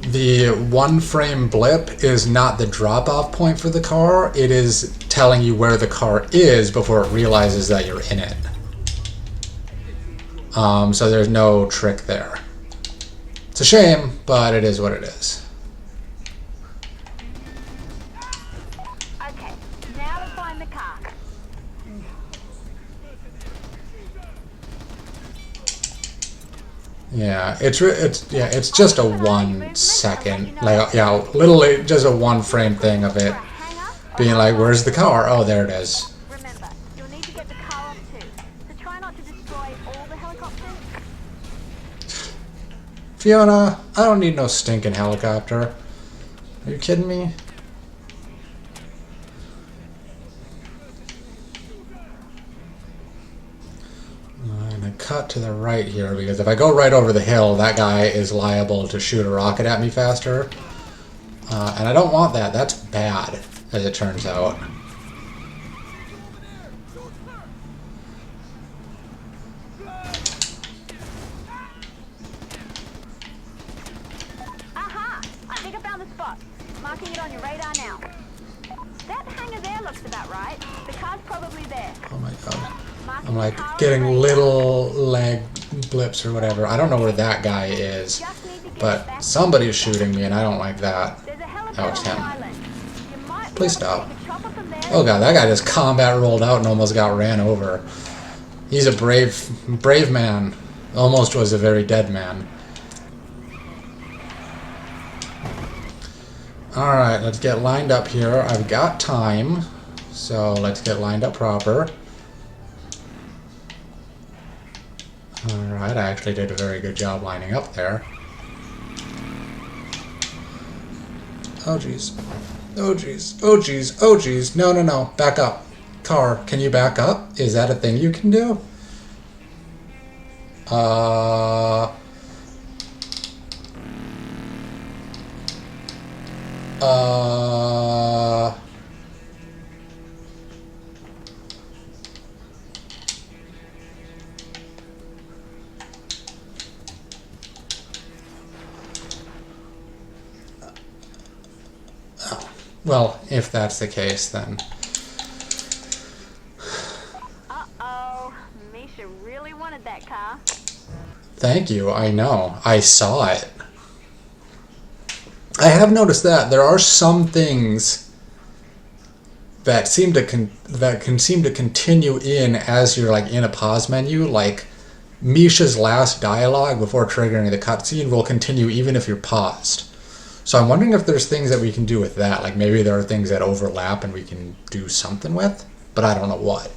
The 1 frame blip is not the drop-off point for the car. It is telling you where the car is before it realizes that you're in it. So there's no trick there. It's a shame, but it is what it is. Okay, now to find the car. Yeah, it's just a 1 second, like, yeah, literally just a 1 frame thing of it being like, where's the car? Oh, there it is. Remember, you'll need to get the car off too. So try not to destroy all the helicopters. Fiona, I don't need no stinking helicopter. Are you kidding me? I'm gonna cut to the right here because if I go right over the hill, that guy is liable to shoot a rocket at me faster. And I don't want that. That's bad, as it turns out. Aha! I think I found the spot. Marking it on your radar now. That hangar there looks about right. The car's probably there. Oh my god. Marking I'm the like car on getting your radar. little leg blips or whatever. I don't know where that guy is, Just need to get it but back. somebody's shooting me and I don't like that. There's a helipad Oh, it's on the him. island. You might be Please able to stop. take a chopper from there. Oh god, that guy just combat rolled out and almost got ran over. He's a brave man. Almost was a very dead man. Alright, let's get lined up here. I've got time, so let's get lined up proper. Alright, I actually did a very good job lining up there. Oh jeez. Oh jeez. Oh jeez. Oh jeez. No, no, no. Back up. Car, can you back up? Is that a thing you can do? Well, if that's the case, then... Uh-oh. Misha really wanted that car. Thank you, I know. I saw it. I have noticed that there are some things that seem to seem to continue in as you're like in a pause menu, like Misha's last dialogue before triggering the cutscene will continue even if you're paused. So I'm wondering if there's things that we can do with that. Like maybe there are things that overlap and we can do something with, but I don't know what.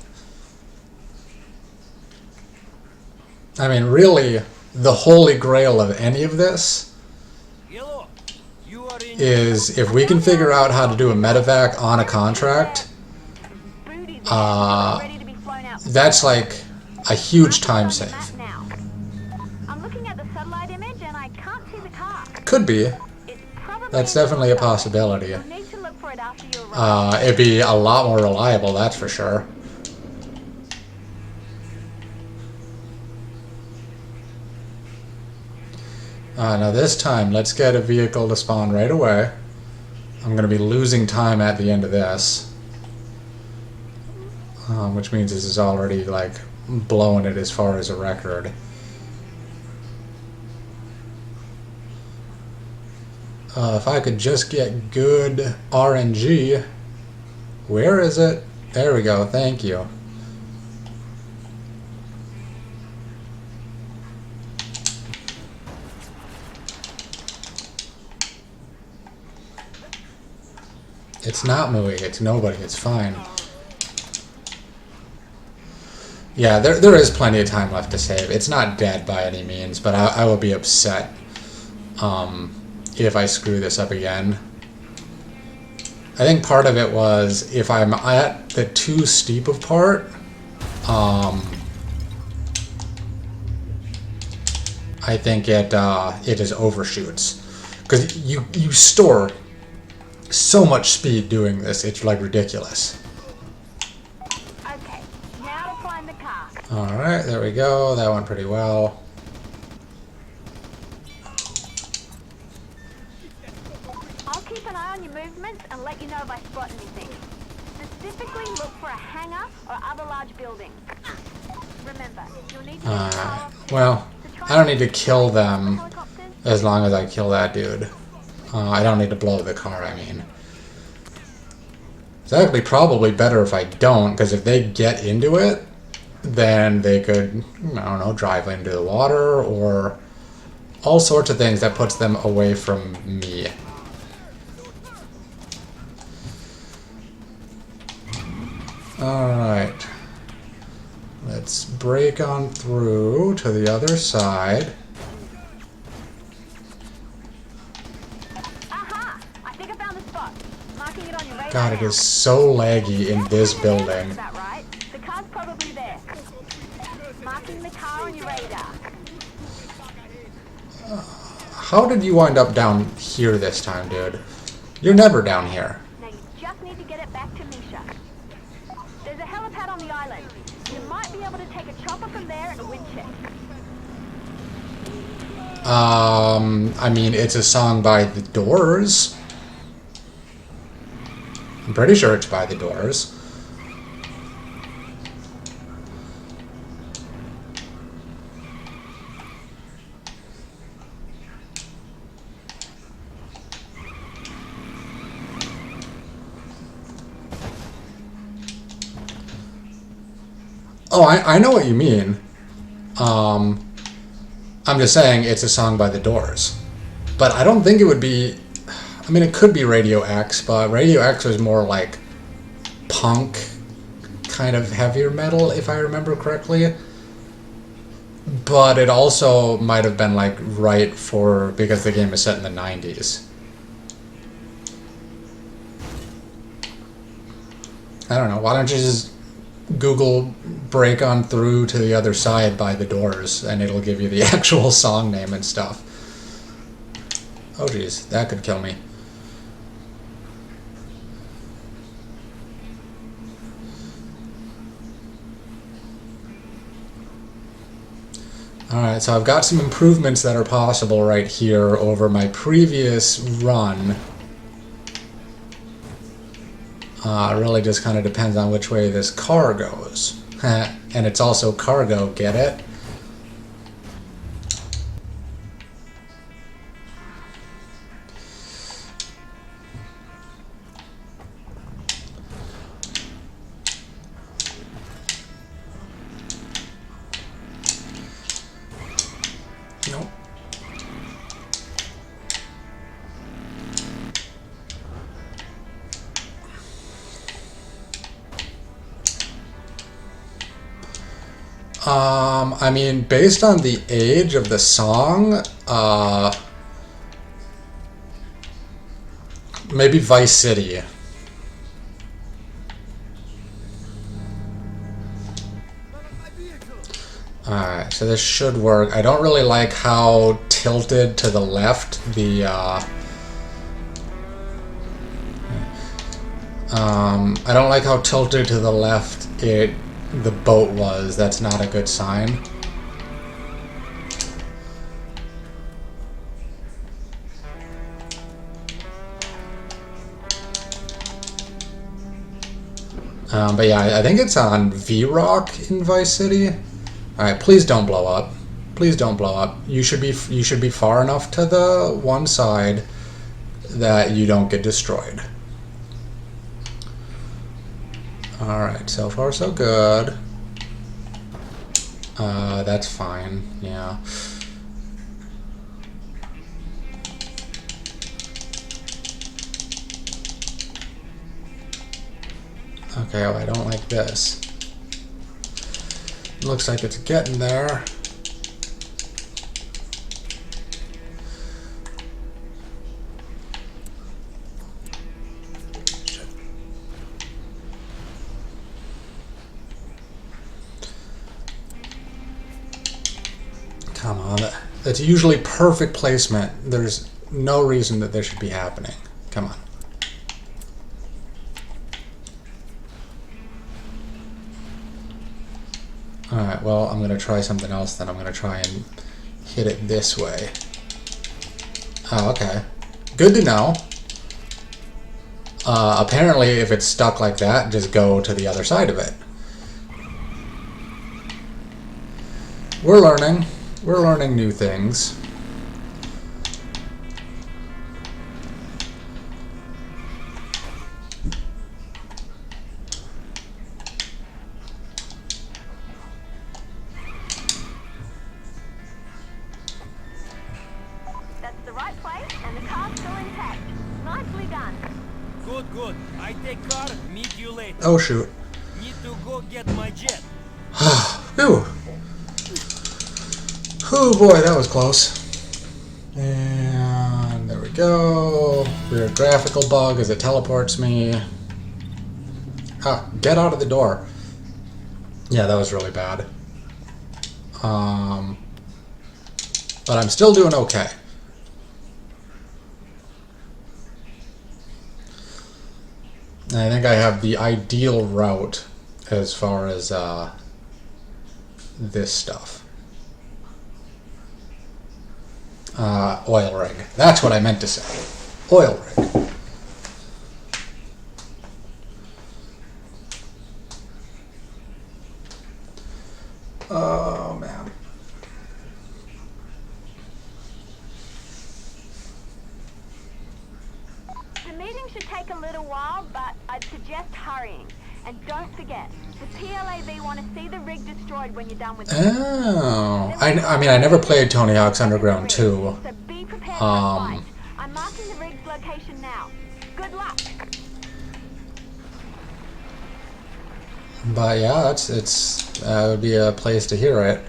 I mean, really, the holy grail of any of this Yellow, you are in. is if we can figure out how to do a medevac on a contract, Booty there, ready to be flown out. that's like a huge time Markers on save. the map now. I'm looking at the satellite image and I can't see the car. Could be. It's probably That's definitely a possibility. You'll need to look for it after you arrive. It'd be a lot more reliable, that's for sure. Now this time, let's get a vehicle to spawn right away. I'm going to be losing time at the end of this. which means this is already like blowing it as far as a record. If I could just get good RNG. Where is it? There we go, thank you. It's not Mooey, it's nobody, it's fine. Yeah, there is plenty of time left to save. It's not dead by any means, but I will be upset if I screw this up again. I think part of it was if I'm at the too steep of part, I think it just overshoots. Because you store so much speed doing this, it's like ridiculous. Okay, now to find the car. Alright, there we go. That went pretty well. I'll keep an eye on your movements and let you know if I spot anything. Specifically, look for a hangar or other large building. Remember, you'll need to get the car off Well, I don't need to kill them helicopters. as long as I kill that dude. I don't need to blow the car, I mean. It's actually probably better if I don't, because if they get into it, then they could, I don't know, drive into the water or all sorts of things that puts them away from me. Alright. Let's break on through to the other side. Aha! I think I found the spot. Marking it on your radar. God, it now. is so laggy in this building. Is that right? The car's probably there. Marking the car on your radar. How did you wind up down here this time, dude? You're never down here. Now you just need to get it back to Misha. There's a helipad on the island. You might be able to take a chopper from there and a wind check. I mean, it's a song by The Doors. I'm pretty sure it's by The Doors. Oh, I know what you mean. I'm just saying it's a song by The Doors. But I don't think it would be... I mean, it could be Radio X, but Radio X was more like punk, kind of heavier metal, if I remember correctly. But it also might have been like right for... because the game is set in the 90s. I don't know, why don't you just Google Break On Through to the Other Side by The Doors, and it'll give you the actual song name and stuff. Oh geez, that could kill me. Alright, so I've got some improvements that are possible right here over my previous run. It really just kind of depends on which way this car goes. And it's also cargo, get it? Nope. I mean, based on the age of the song, maybe Vice City. Alright, so this should work. I don't really like how tilted to the left the, I don't like how tilted to the left the boat was. That's not a good sign. But yeah, I think it's on V-Rock in Vice City. All right, please don't blow up. Please don't blow up. You should be far enough to the one side that you don't get destroyed. All right, so far so good. That's fine. Yeah. Okay, well, I don't like this. Looks like it's getting there. Shit. Come on, that's usually perfect placement. There's no reason that this should be happening. Come on. Alright, well, I'm going to try something else then. I'm going to try and hit it this way. Oh, okay. Good to know. Apparently, if it's stuck like that, just go to the other side of it. We're learning. We're learning new things. Good. I take car, meet you later. Oh, shoot. Need to go get my jet. Whew. Oh boy, that was close. And there we go. Weird graphical bug as it teleports me. Ah, get out of the door. Yeah, that was really bad. But I'm still doing okay. I think I have the ideal route as far as this stuff. Oil rig. That's what I meant to say. Oil rig. Oh, man. The meeting should take a little while, but I'd suggest hurrying. And don't forget, the PLAV want to see the rig destroyed when you're done with it. Oh. I mean, I never played Tony Hawk's Underground 2. So be prepared for a fight. I'm marking the rig's location now. Good luck. But yeah, that would be a place to hear it.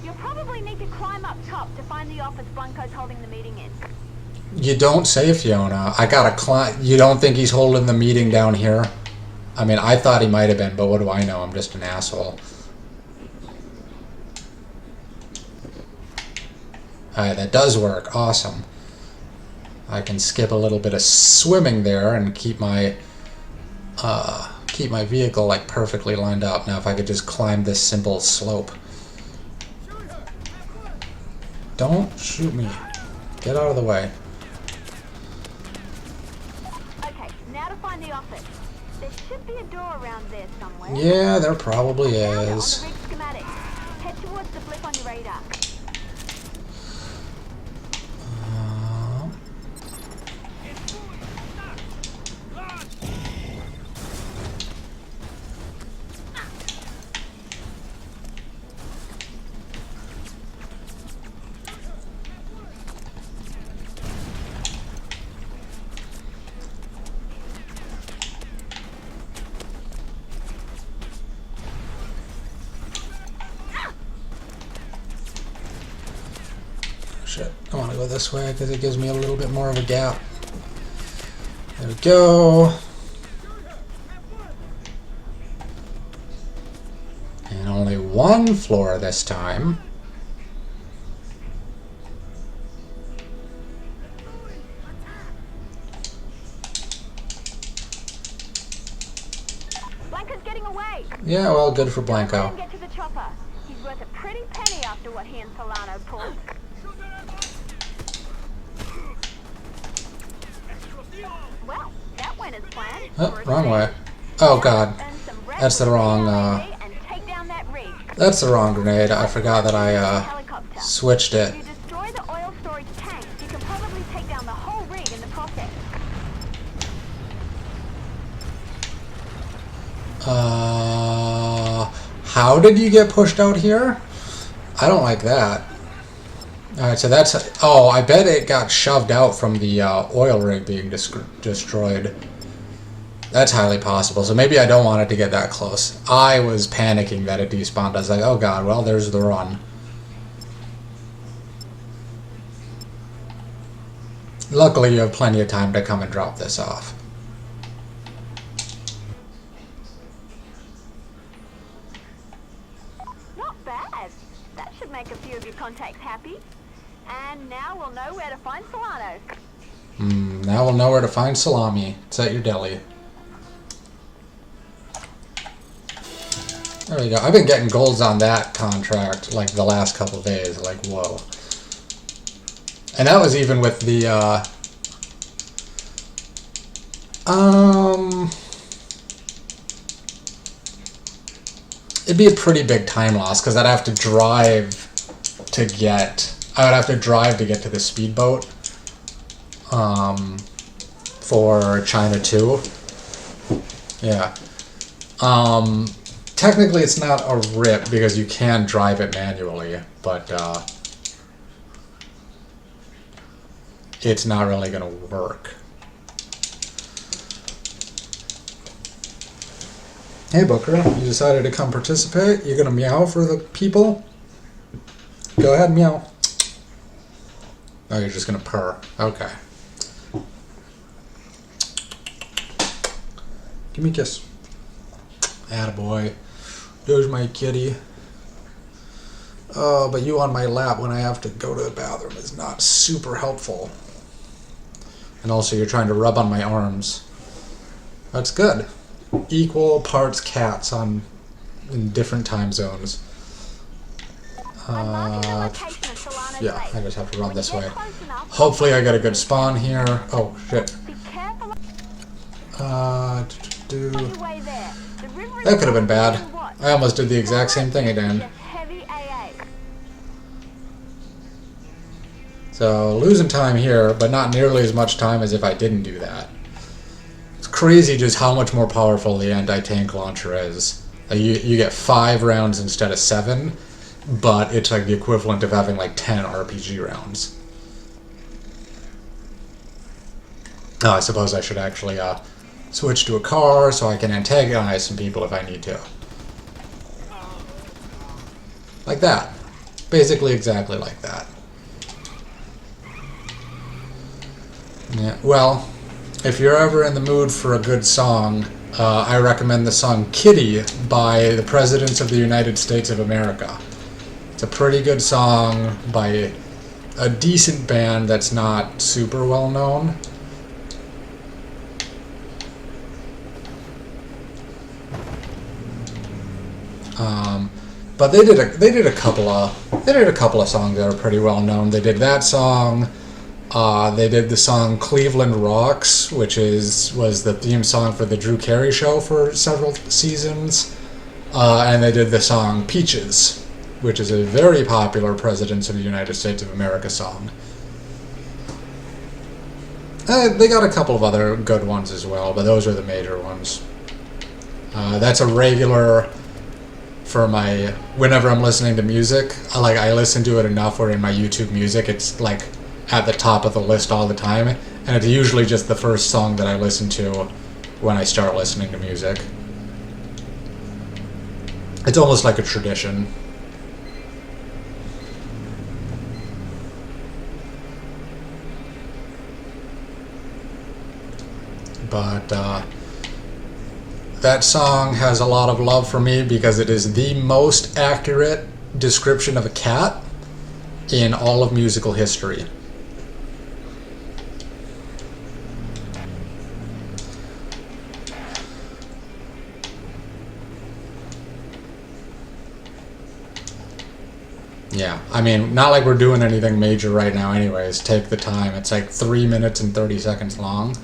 You'll probably need to climb up top to find the office Blanco's holding the meeting in. You don't say, Fiona. I gotta climb. You don't think he's holding the meeting down here? I mean, I thought he might have been, but what do I know? I'm just an asshole. Alright, that does work. Awesome. I can skip a little bit of swimming there and keep my vehicle like perfectly lined up. Now if I could just climb this simple slope. Don't shoot me. Get out of the way. Okay, now to find the office. There should be a door around there somewhere. Yeah, there probably Found it is. on the rig schematic. Head towards the blip on your radar. Shit, I want to go this way because it gives me a little bit more of a gap. There we go. And only one floor this time. Blanco's getting away. Yeah, well, good for Let Blanco. him get to the chopper. He's worth a pretty penny after what he and Solano pulled. plan. Oh, for a wrong trip. way. Oh god. Earn some rest That's the wrong, and take down that rig. that's the wrong grenade. I forgot that I, Helicopter. switched it. If you destroy the oil storage tanks, you can probably take down the whole rig in the process. How did you get pushed out here? I don't like that. Alright, so that's... Oh, I bet it got shoved out from the oil rig being destroyed. That's highly possible. So maybe I don't want it to get that close. I was panicking that it despawned. I was like, oh god, well, there's the run. Luckily, you have plenty of time to come and drop this off. Not bad. That should make a few of your contacts happy. And now we'll know where to find Solano. Now we'll know where to find salami. It's at your deli. There we go. I've been getting golds on that contract like the last couple of days. Like, whoa. And that was even with the, it'd be a pretty big time loss because I'd have to drive to get... I would have to drive to get to the speedboat for China 2. Yeah. Technically it's not a RIP because you can drive it manually, but it's not really going to work. Hey Booker, you decided to come participate? You're going to meow for the people? Go ahead, meow. Oh, you're just gonna purr. Okay. Give me a kiss. Attaboy. There's my kitty. Oh, but you on my lap when I have to go to the bathroom is not super helpful. And also you're trying to rub on my arms. That's good. Equal parts cats in different time zones. Yeah, I just have to run this way. Hopefully I get a good spawn here. Oh, shit. That could have been bad. I almost did the exact same thing again. So, losing time here, but not nearly as much time as if I didn't do that. It's crazy just how much more powerful the anti-tank launcher is. You get 5 rounds instead of 7. But it's like the equivalent of having like 10 RPG rounds. Oh, I suppose I should actually switch to a car so I can antagonize some people if I need to. Like that. Basically exactly like that. Yeah, well, if you're ever in the mood for a good song, I recommend the song Kitty by the Presidents of the United States of America. It's a pretty good song by a decent band that's not super well known. But they did a couple of songs that are pretty well known. They did that song. They did the song Cleveland Rocks, which was the theme song for the Drew Carey Show for several seasons. And they did the song Peaches, which is a very popular Presidents of the United States of America song. They got a couple of other good ones as well, but those are the major ones. That's a regular for my... Whenever I'm listening to music, I listen to it enough where in my YouTube music it's like at the top of the list all the time, and it's usually just the first song that I listen to when I start listening to music. It's almost like a tradition. But that song has a lot of love for me because it is the most accurate description of a cat in all of musical history. Yeah, I mean, not like we're doing anything major right now anyways. Take the time. It's like 3 minutes and 30 seconds long.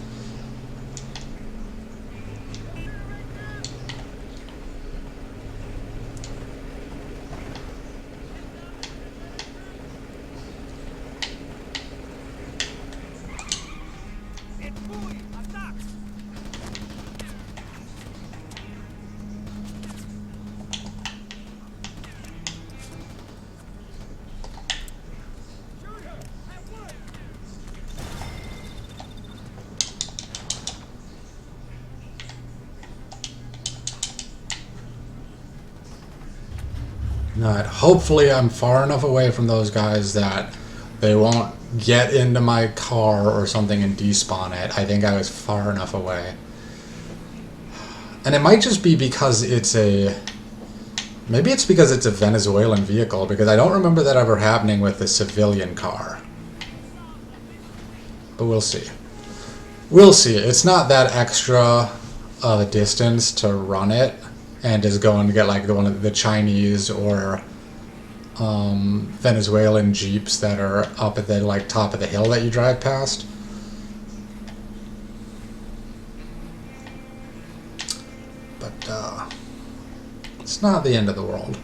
Alright, hopefully I'm far enough away from those guys that they won't get into my car or something and despawn it. I think I was far enough away. And it might just be because it's a... Maybe it's because it's a Venezuelan vehicle, because I don't remember that ever happening with a civilian car. But we'll see. We'll see. It's not that extra of a distance to run it, and is going to get like one of the Chinese or Venezuelan Jeeps that are up at the like top of the hill that you drive past. But it's not the end of the world.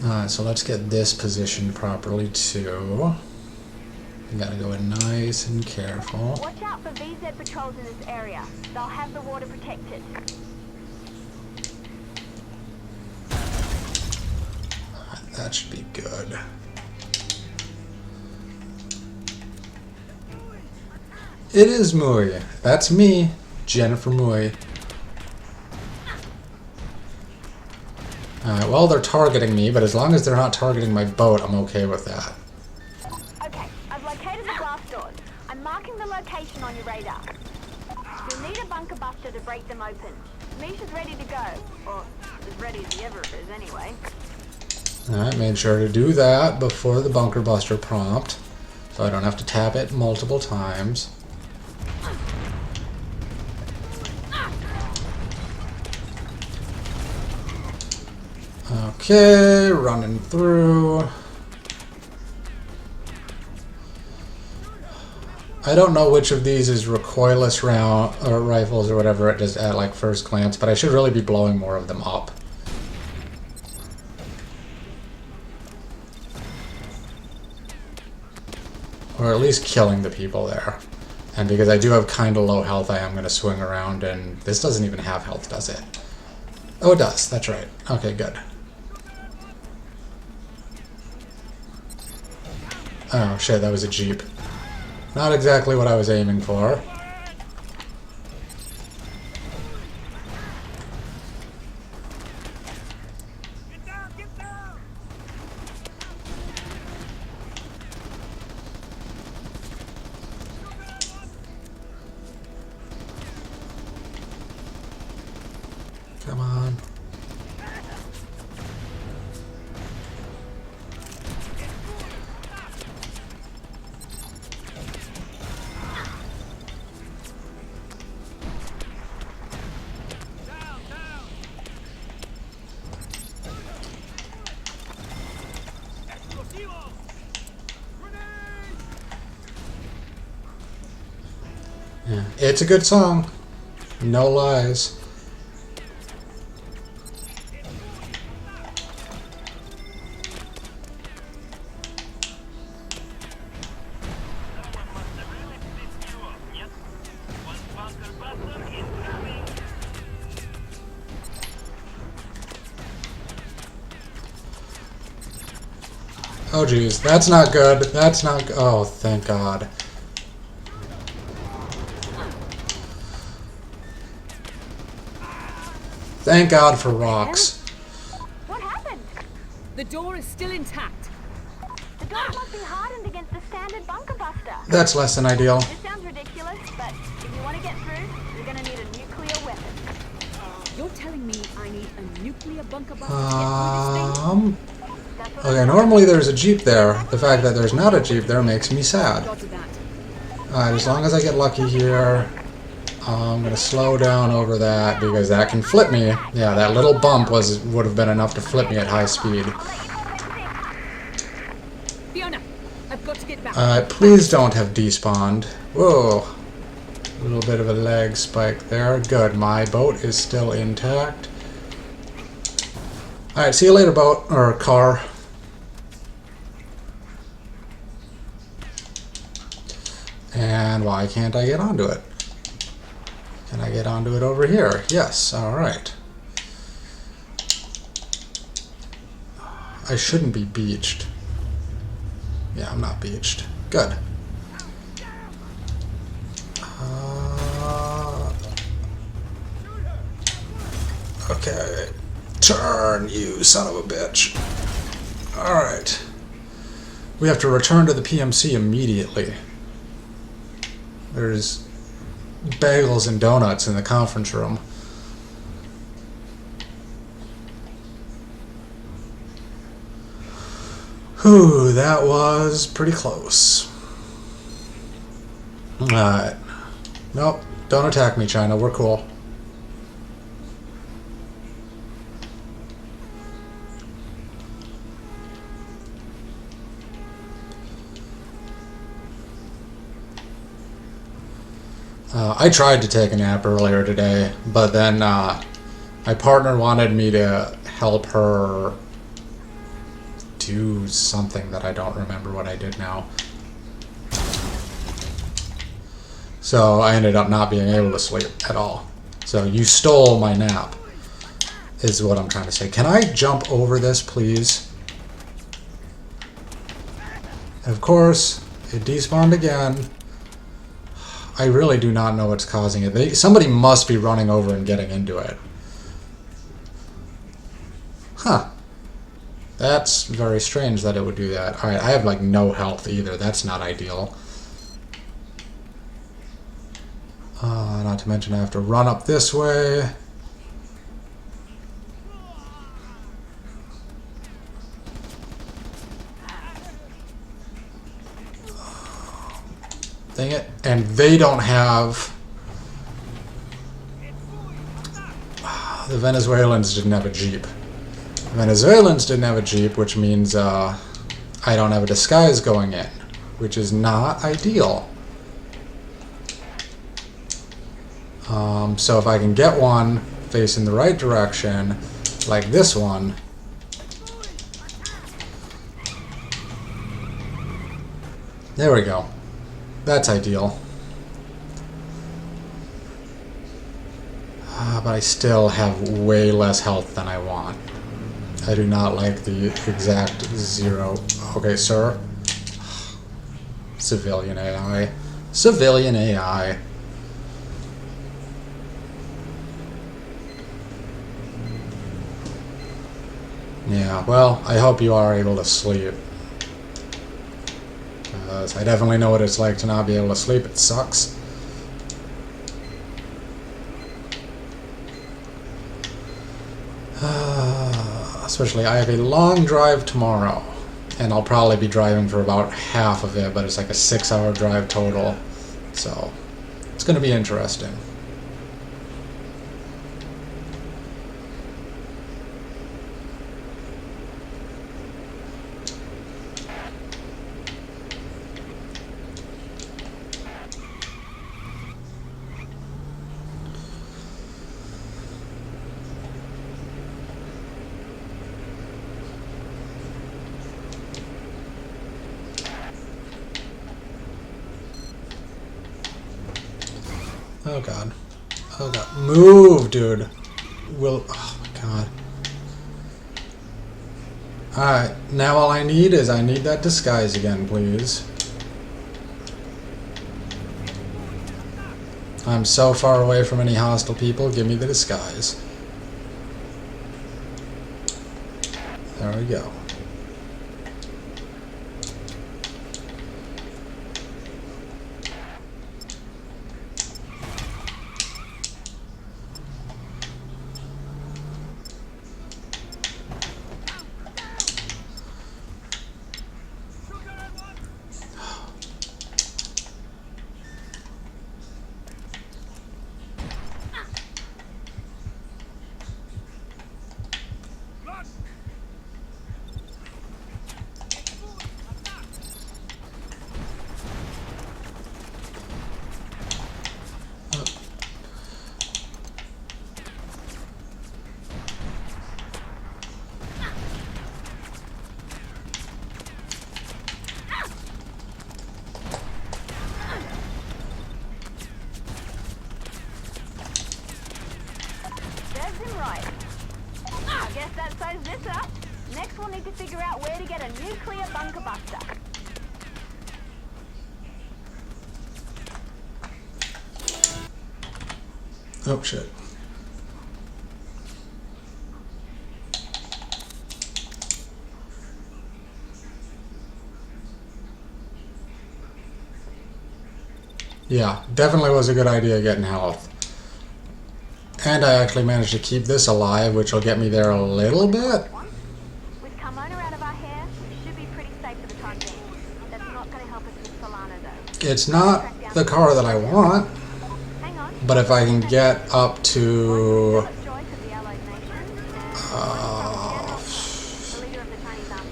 Alright, so let's get this positioned properly too. You gotta go in nice and careful. Watch out for VZ patrols in this area. They'll have the water protected. That should be good. It is Mui. That's me, Jennifer Mui. Alright, well, they're targeting me, but as long as they're not targeting my boat, I'm okay with that. Okay, I've located the blast doors. I'm marking the location on your radar. You'll need a bunker buster to break them open. Misha's ready to go. Or as ready as he ever is, anyway. Alright, made sure to do that before the bunker buster prompt, so I don't have to tap it multiple times. Okay, running through. I don't know which of these is recoilless round or rifles or whatever it is at like first glance, but I should really be blowing more of them up. Or at least killing the people there. And because I do have kind of low health, I am going to swing around, and this doesn't even have health, does it? Oh, it does. That's right. Okay, good. Oh, shit, that was a Jeep. Not exactly what I was aiming for. Come on. Yeah, it's a good song. No lies. Oh geez, that's not good. That's not. Oh, thank God. Thank God for rocks. What happened? The door is still intact. The door must be hardened against the standard bunker buster. That's less than ideal. This sounds ridiculous, but if you want to get through, you're going to need a nuclear weapon. You're telling me I need a nuclear bunker buster to get through this thing? That's what Okay, normally there's a Jeep there. The fact that there's not a Jeep there makes me sad. Roger that. Alright, as long as I get lucky here, I'm gonna slow down over that because that can flip me. Yeah, that little bump would have been enough to flip me at high speed. Fiona, I've got to get back. Please don't have despawned. Whoa. A little bit of a lag spike there. Good, my boat is still intact. Alright, see you later, boat, or car. And why can't I get onto it? Can I get onto it over here? Yes, alright. I shouldn't be beached. Yeah, I'm not beached. Good. Okay. Turn, you son of a bitch. Alright. We have to return to the PMC immediately. There's bagels and donuts in the conference room. Whew, that was pretty close. Alright. Nope, don't attack me, China. We're cool. I tried to take a nap earlier today, but then my partner wanted me to help her do something that I don't remember what I did now. So I ended up not being able to sleep at all. So you stole my nap, is what I'm trying to say. Can I jump over this, please? Of course, it despawned again. I really do not know what's causing it. Somebody must be running over and getting into it. Huh. That's very strange that it would do that. Alright, I have like no health either. That's not ideal. Not to mention I have to run up this way. Dang it. And they don't have... The Venezuelans didn't have a Jeep. The Venezuelans didn't have a Jeep, which means I don't have a disguise going in, which is not ideal. So if I can get one facing the right direction, like this one, there we go. That's ideal. But I still have way less health than I want. I do not like the exact 0. Okay, sir. Civilian AI. Civilian AI. Yeah, well, I hope you are able to sleep. Because I definitely know what it's like to not be able to sleep. It sucks. Especially, I have a long drive tomorrow. And I'll probably be driving for about half of it, but it's like a 6-hour drive total. So, it's going to be interesting. Oh god. Oh god. Move, dude. Oh my god. Alright, now all I need is I need that disguise again, please. I'm so far away from any hostile people, give me the disguise. There we go. Right. I guess that sews this up. Next we'll need to figure out where to get a nuclear bunker buster. Oh shit. Yeah, definitely was a good idea getting health. And I actually managed to keep this alive, which will get me there a little bit. With Carmona out of our hair, we should be pretty safe for the time being. That's not going to help us with Solana, though. It's not the car that I want, Hang on. but if I can get up to... Joy to the Allied nation. The leader of the Chinese army.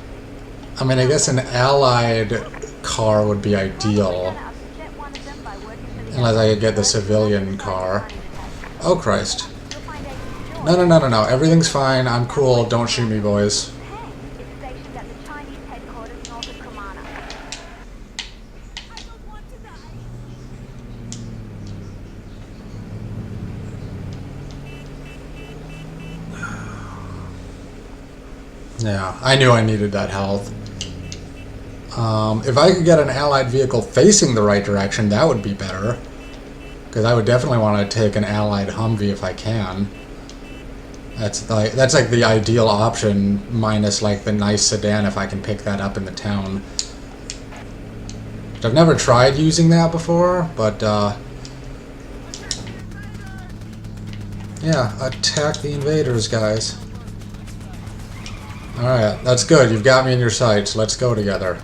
I mean, I guess an allied car would be ideal, Upset one of them by working for the unless I could get the civilian car. Oh, Christ. You'll find Agent Joy. No, no, no, no, no. Everything's fine. I'm cool. Don't shoot me, boys. Peng is stationed at the Chinese headquarters north of Kamana. Yeah, I knew I needed that health. If I could get an allied vehicle facing the right direction, that would be better. Because I would definitely want to take an allied Humvee if I can. That's like the ideal option, minus like the nice sedan if I can pick that up in the town. I've never tried using that before, but yeah, attack the invaders, guys. Alright, that's good. You've got me in your sights. Let's go together.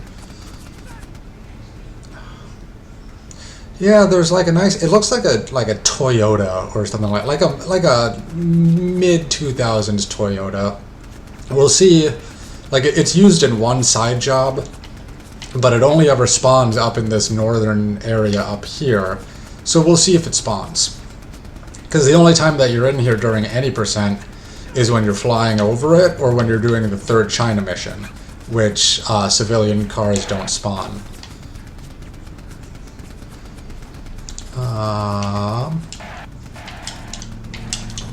Yeah, there's like a nice... It looks like a Toyota or something like a mid 2000s Toyota. We'll see. Like it's used in one side job, but it only ever spawns up in this northern area up here. So we'll see if it spawns. Because the only time that you're in here during any percent is when you're flying over it or when you're doing the third China mission, which civilian cars don't spawn.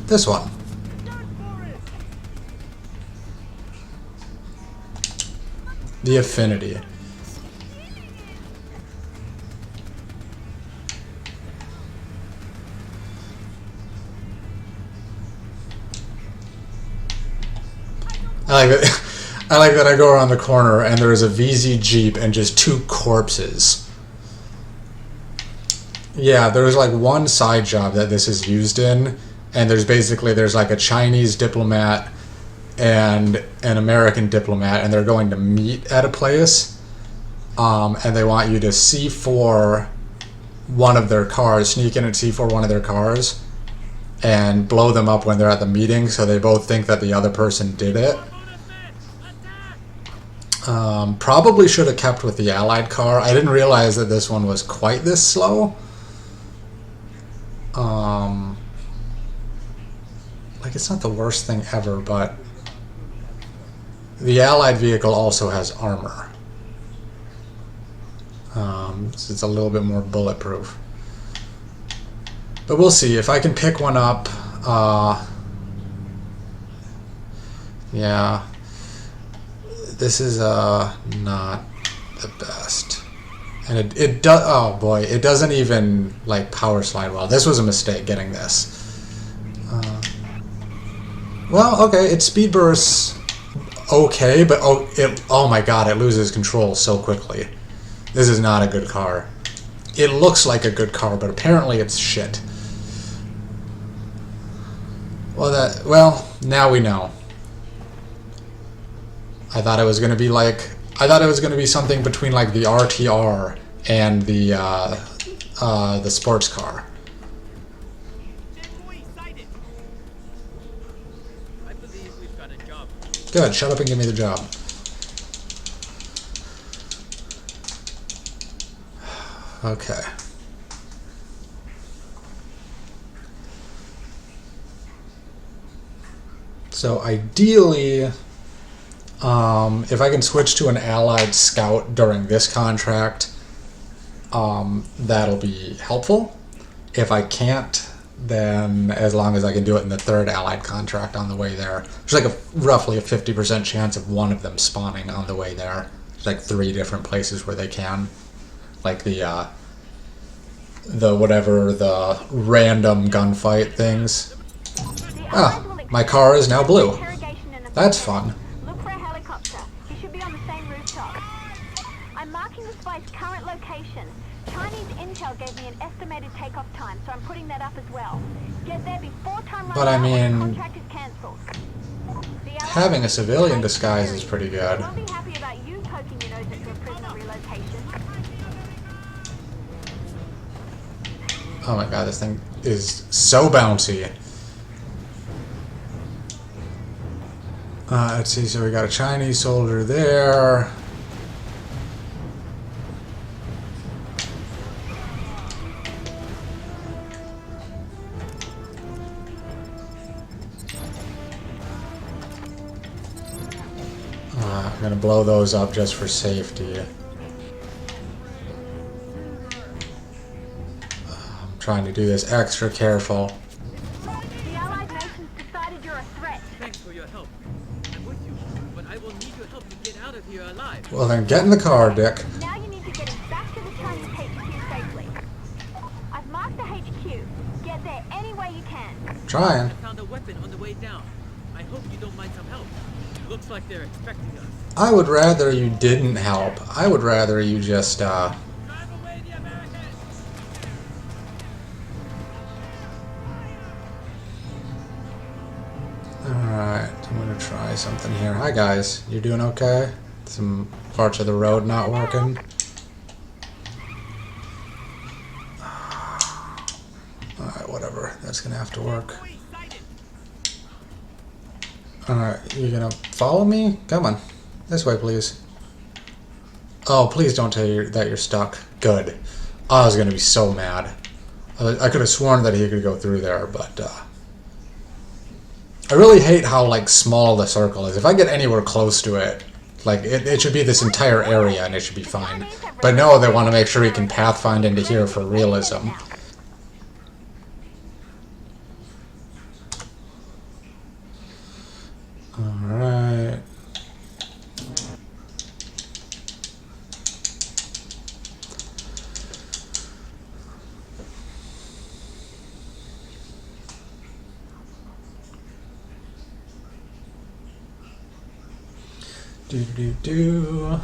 This one. The Affinity. I like that I go around the corner and there's a VZ Jeep and just two corpses. Yeah, there's like one side job that this is used in, and there's like a Chinese diplomat and an American diplomat, and they're going to meet at a place, and they want you to C4 one of their cars, sneak in and C4 one of their cars, and blow them up when they're at the meeting, so they both think that the other person did it. Probably should have kept with the Allied car. I didn't realize that this one was quite this slow. Like, it's not the worst thing ever, but the Allied vehicle also has armor. So it's a little bit more bulletproof. But we'll see. If I can pick one up, yeah. This is not the best. And it does, oh boy, it doesn't even like power slide well. This was a mistake getting this. Well, okay, it speed bursts okay, but oh my god, it loses control so quickly. This is not a good car. It looks like a good car, but apparently it's shit. Well, now we know. I thought it was going to be something between like the RTR and the sports car. I believe we've got a job. Good, shut up and give me the job. Okay. So ideally, if I can switch to an Allied Scout during this contract, that'll be helpful. If I can't, then as long as I can do it in the third Allied contract on the way there. There's like roughly a 50% chance of one of them spawning on the way there. There's like 3 different places where they can. Like the random gunfight things. Ah, my car is now blue. That's fun. Look for a helicopter. He should be on the same rooftop. I'm marking the spy's current location. Chinese intel gave me an estimated takeoff time, so I'm putting that up as well. Get there before time runs But I out or the mean, contract is cancelled. having a civilian disguise is pretty good. Won't be happy about you poking your nose into a prisoner relocation. Oh my god, this thing is so bouncy. Let's see, so we got a Chinese soldier there. I'm gonna blow those up just for safety. I'm trying to do this extra careful. The Allied nations decided you're a threat. Thanks for your help. I'm with you, but I will need your help to get out of here alive. Well then, get in the car, Dick. Now you need to get him back to the Chinese HQ safely. I've marked the HQ. Get there any way you can. Trying. I found a weapon on the way down. I hope you don't mind some help. Looks like they're expecting us. I would rather you didn't help. I would rather you just, Drive away the Americans! Alright, I'm gonna try something here. Hi guys, you doing okay? Some parts of the road not working. Alright, whatever. That's gonna have to work. Alright, you gonna follow me? Come on. This way, please. Oh, please don't tell you that you're stuck. Good. I was gonna be so mad. I could have sworn that he could go through there, but, I really hate how, like, small the circle is. If I get anywhere close to it, like, it should be this entire area and it should be fine. But no, they want to make sure he can pathfind into here for realism. Alright. Do.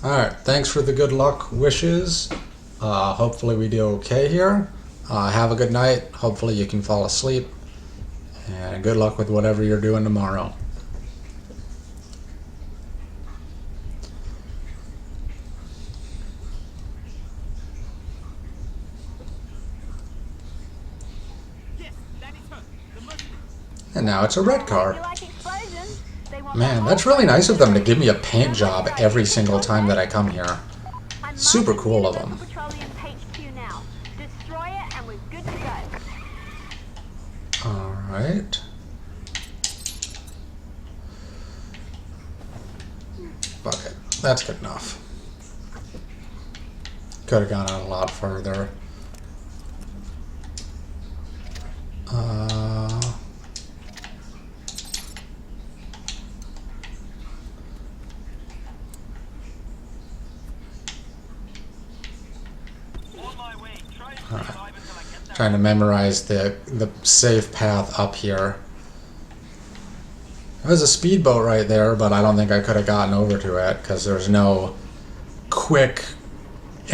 Alright, thanks for the good luck wishes. Hopefully we do okay here. Have a good night. Hopefully you can fall asleep. And good luck with whatever you're doing tomorrow. And now it's a red car. Man, that's really nice of them to give me a paint job every single time that I come here. Super cool of them. Alright. Fuck it. That's good enough. Could have gone out a lot further. Trying to memorize the safe path up here. There's a speedboat right there, but I don't think I could have gotten over to it because there's no quick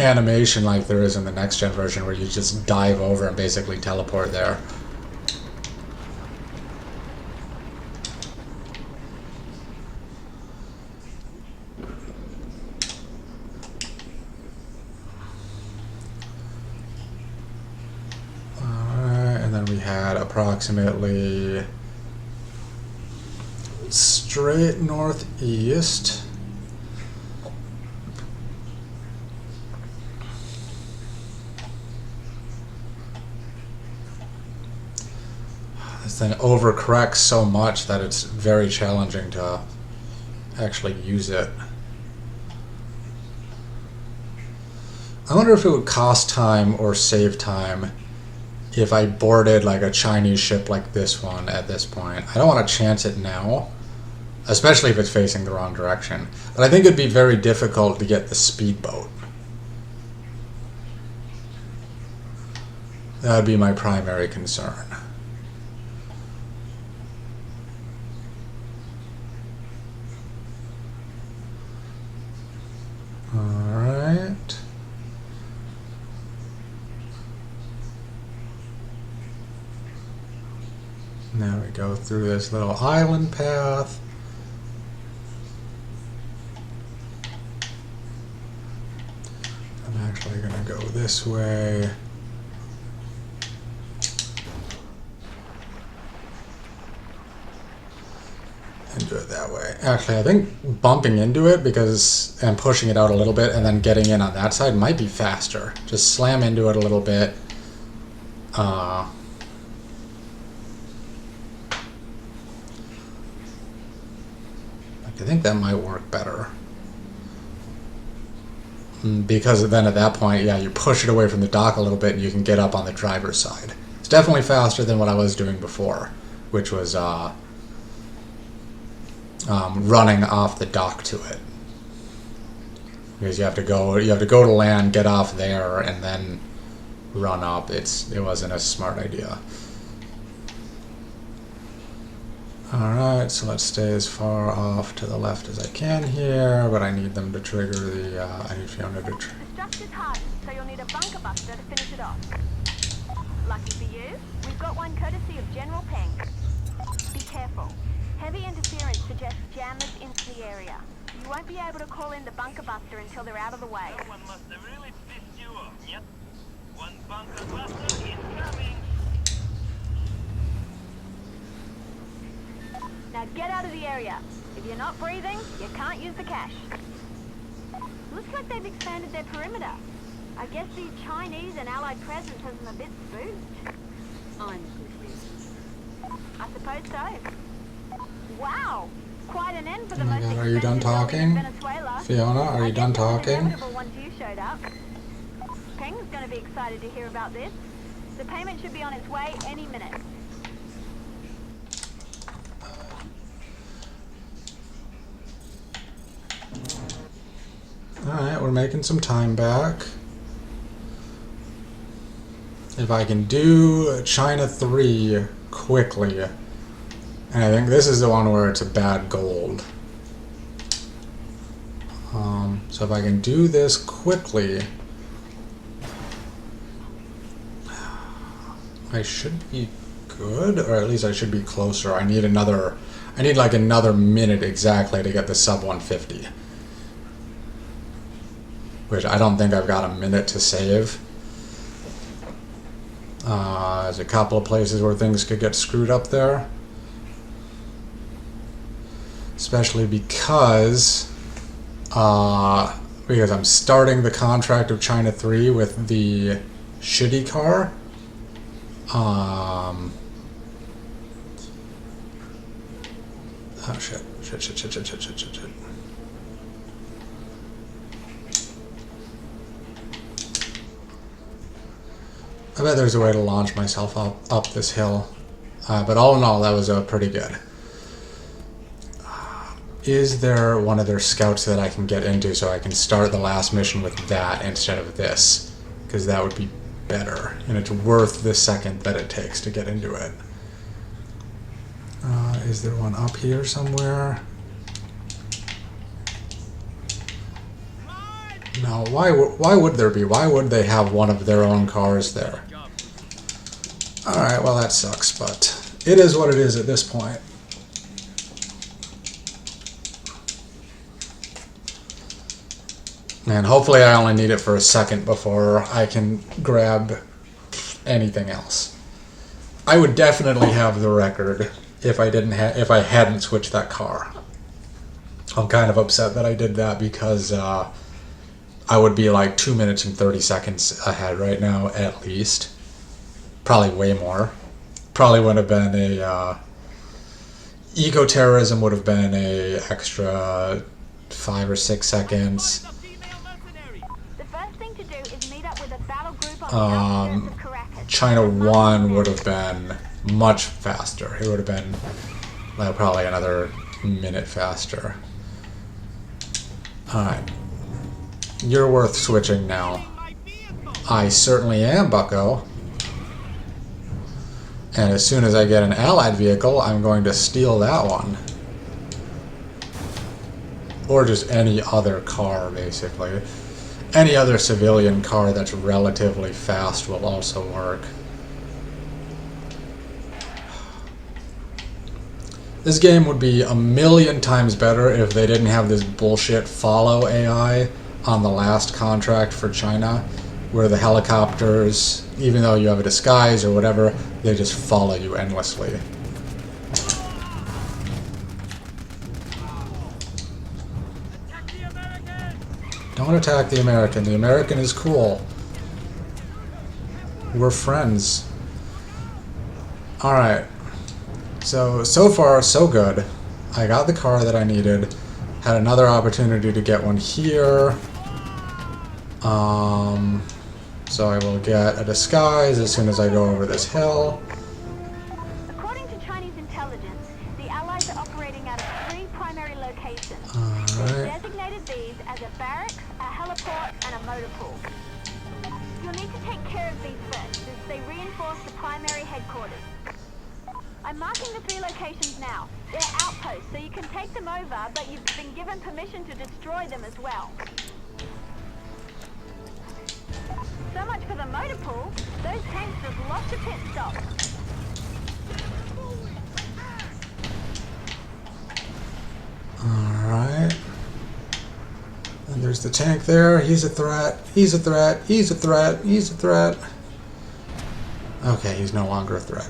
animation like there is in the next gen version where you just dive over and basically teleport there. Approximately straight northeast. This thing overcorrects so much that it's very challenging to actually use it. I wonder if it would cost time or save time if I boarded like a Chinese ship like this one at this point. I don't want to chance it now, especially if it's facing the wrong direction. But I think it'd be very difficult to get the speedboat. That would be my primary concern. Alright. Now we go through this little island path. I'm actually going to go this way. And do it that way. Actually, I think bumping into it and pushing it out a little bit and then getting in on that side might be faster. Just slam into it a little bit. I think that might work better. Because then at that point, yeah, you push it away from the dock a little bit and you can get up on the driver's side. It's definitely faster than what I was doing before, which was running off the dock to it. Because you have to go to land, get off there, and then run up. It wasn't a smart idea. Alright, so let's stay as far off to the left as I can here, but I need them to trigger the, I need Fiona to The structure's hardened, so you'll need a bunker buster to finish it off. Lucky for you, we've got one courtesy of General Peng. Be careful. Heavy interference suggests jammers into the area. You won't be able to call in the bunker buster until they're out of the way. Someone must have really pissed you off. Yep. One bunker buster is coming. Now get out of the area. If you're not breathing, you can't use the cache. Looks like they've expanded their perimeter. I guess the Chinese and Allied presence has them a bit spooked. I'm good reason. I suppose so. Wow! Quite an end for the Oh my most God, are you done expensive building in talking? Venezuela. Fiona, are you done I guess it was talking? inevitable once you showed up. Peng's gonna be excited to hear about this. The payment should be on its way any minute. Alright, we're making some time back. If I can do China 3 quickly, and I think this is the one where it's a bad gold. So if I can do this quickly, I should be good, or at least I should be closer. I need like another minute exactly to get the sub 150. Which I don't think I've got a minute to save. There's a couple of places where things could get screwed up there. Especially because I'm starting the contract of China 3 with the shitty car. Oh shit. Shit. I bet there's a way to launch myself up this hill. But all in all, that was pretty good. Is there one of their scouts that I can get into so I can start the last mission with that instead of this? Because that would be better. And it's worth the second that it takes to get into it. Is there one up here somewhere? No, why would there be? Why would they have one of their own cars there? Alright, well that sucks, but it is what it is at this point. And hopefully I only need it for a second before I can grab anything else. I would definitely have the record if I hadn't switched that car. I'm kind of upset that I did that because I would be like 2 minutes and 30 seconds ahead right now at least. Probably way more. Probably would have been a eco-terrorism would have been a extra 5 or 6 seconds. The first thing to do is meet up with a battle group on the outskirts of Caracas. China 1 would have been much faster. It would have been like probably another minute faster. Alright. You're worth switching now. I certainly am, bucko. And as soon as I get an allied vehicle, I'm going to steal that one. or just any other car, basically. Any other civilian car that's relatively fast will also work. This game would be a million times better if they didn't have this bullshit follow AI on the last contract for China, where the helicopters, even though you have a disguise or whatever, they just follow you endlessly. Don't attack the American. The American is cool. We're friends. Alright. So far, so good. I got the car that I needed. Had another opportunity to get one here. So I will get a disguise as soon as I go over this hill. According to Chinese intelligence, the Allies are operating out of 3 primary locations. Alright. They've designated these as a barracks, a heliport, and a motor pool. You'll need to take care of these first, as they reinforce the primary headquarters. I'm marking the 3 locations now. They're outposts, so you can take them over, but you've been given permission to destroy them as well. So much for the motor pool. Those tanks just lost a pit stop. Alright. And there's the tank there. He's a threat. He's a threat. He's a threat. He's a threat. Okay, he's no longer a threat.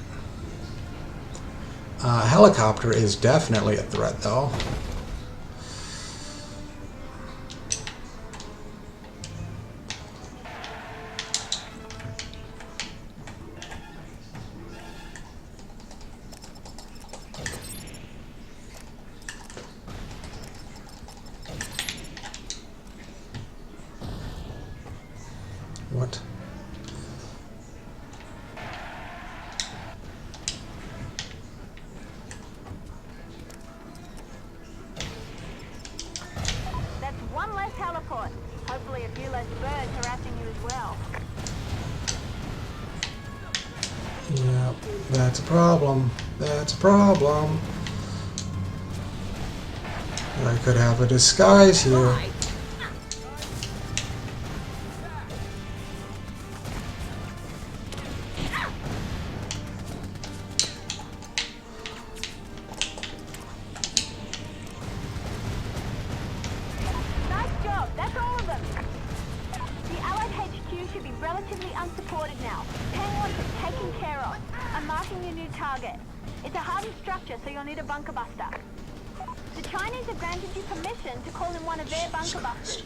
Helicopter is definitely a threat, though. What? That's 1 less heliport. Hopefully a few less birds harassing you as well. Yep, that's a problem. That's a problem. I could have a disguise here. Nice job. That's all of them. The Allied HQ should be relatively unsupported now. Tang 1 is taken care of. I'm marking your new target. It's a hardened structure, so you'll need a bunker buster. The Chinese have granted you permission to call in one of their bunker busters.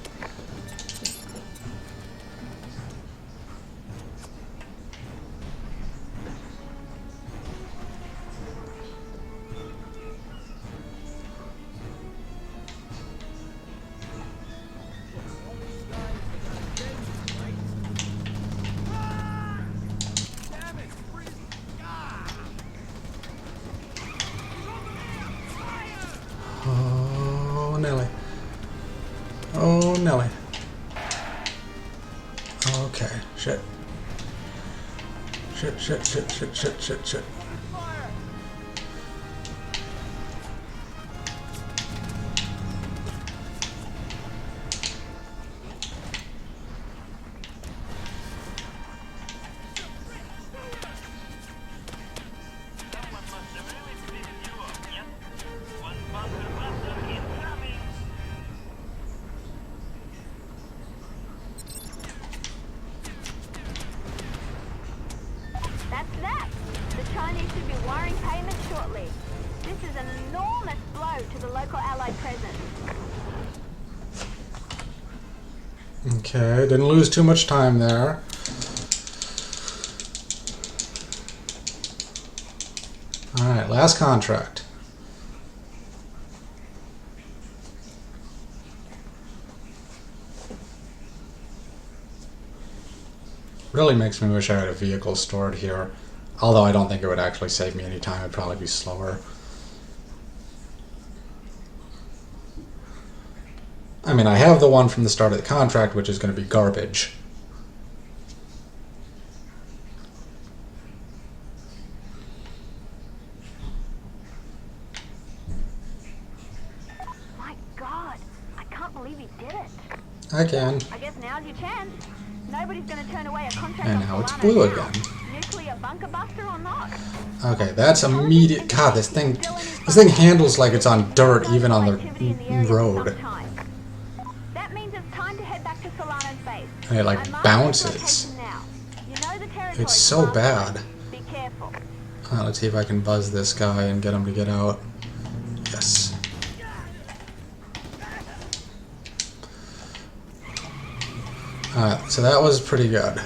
Oh, Nelly. Oh, Nelly. Okay, shit. Shit. That's that. The Chinese should be wiring payments shortly. This is an enormous blow to the local Allied presence. Okay, didn't lose too much time there. Alright, last contract. Really makes me wish I had a vehicle stored here. Although I don't think it would actually save me any time, it'd probably be slower. I mean, I have the one from the start of the contract, which is going to be garbage. My God, did it. I can. I guess now's your chance. Nobody's going to turn away a contract And on now it's Solano blue now. again. Nuclear bunker buster or not? Okay, that's immediate. God, this thing handles like it's on dirt, even on the road. That means it's time to head back to Solano's base. And it like I'm marking bounces. this location now. You know the territory. It's so bad. Be careful. Let's see if I can buzz this guy and get him to get out. Yes. Alright, so that was pretty good.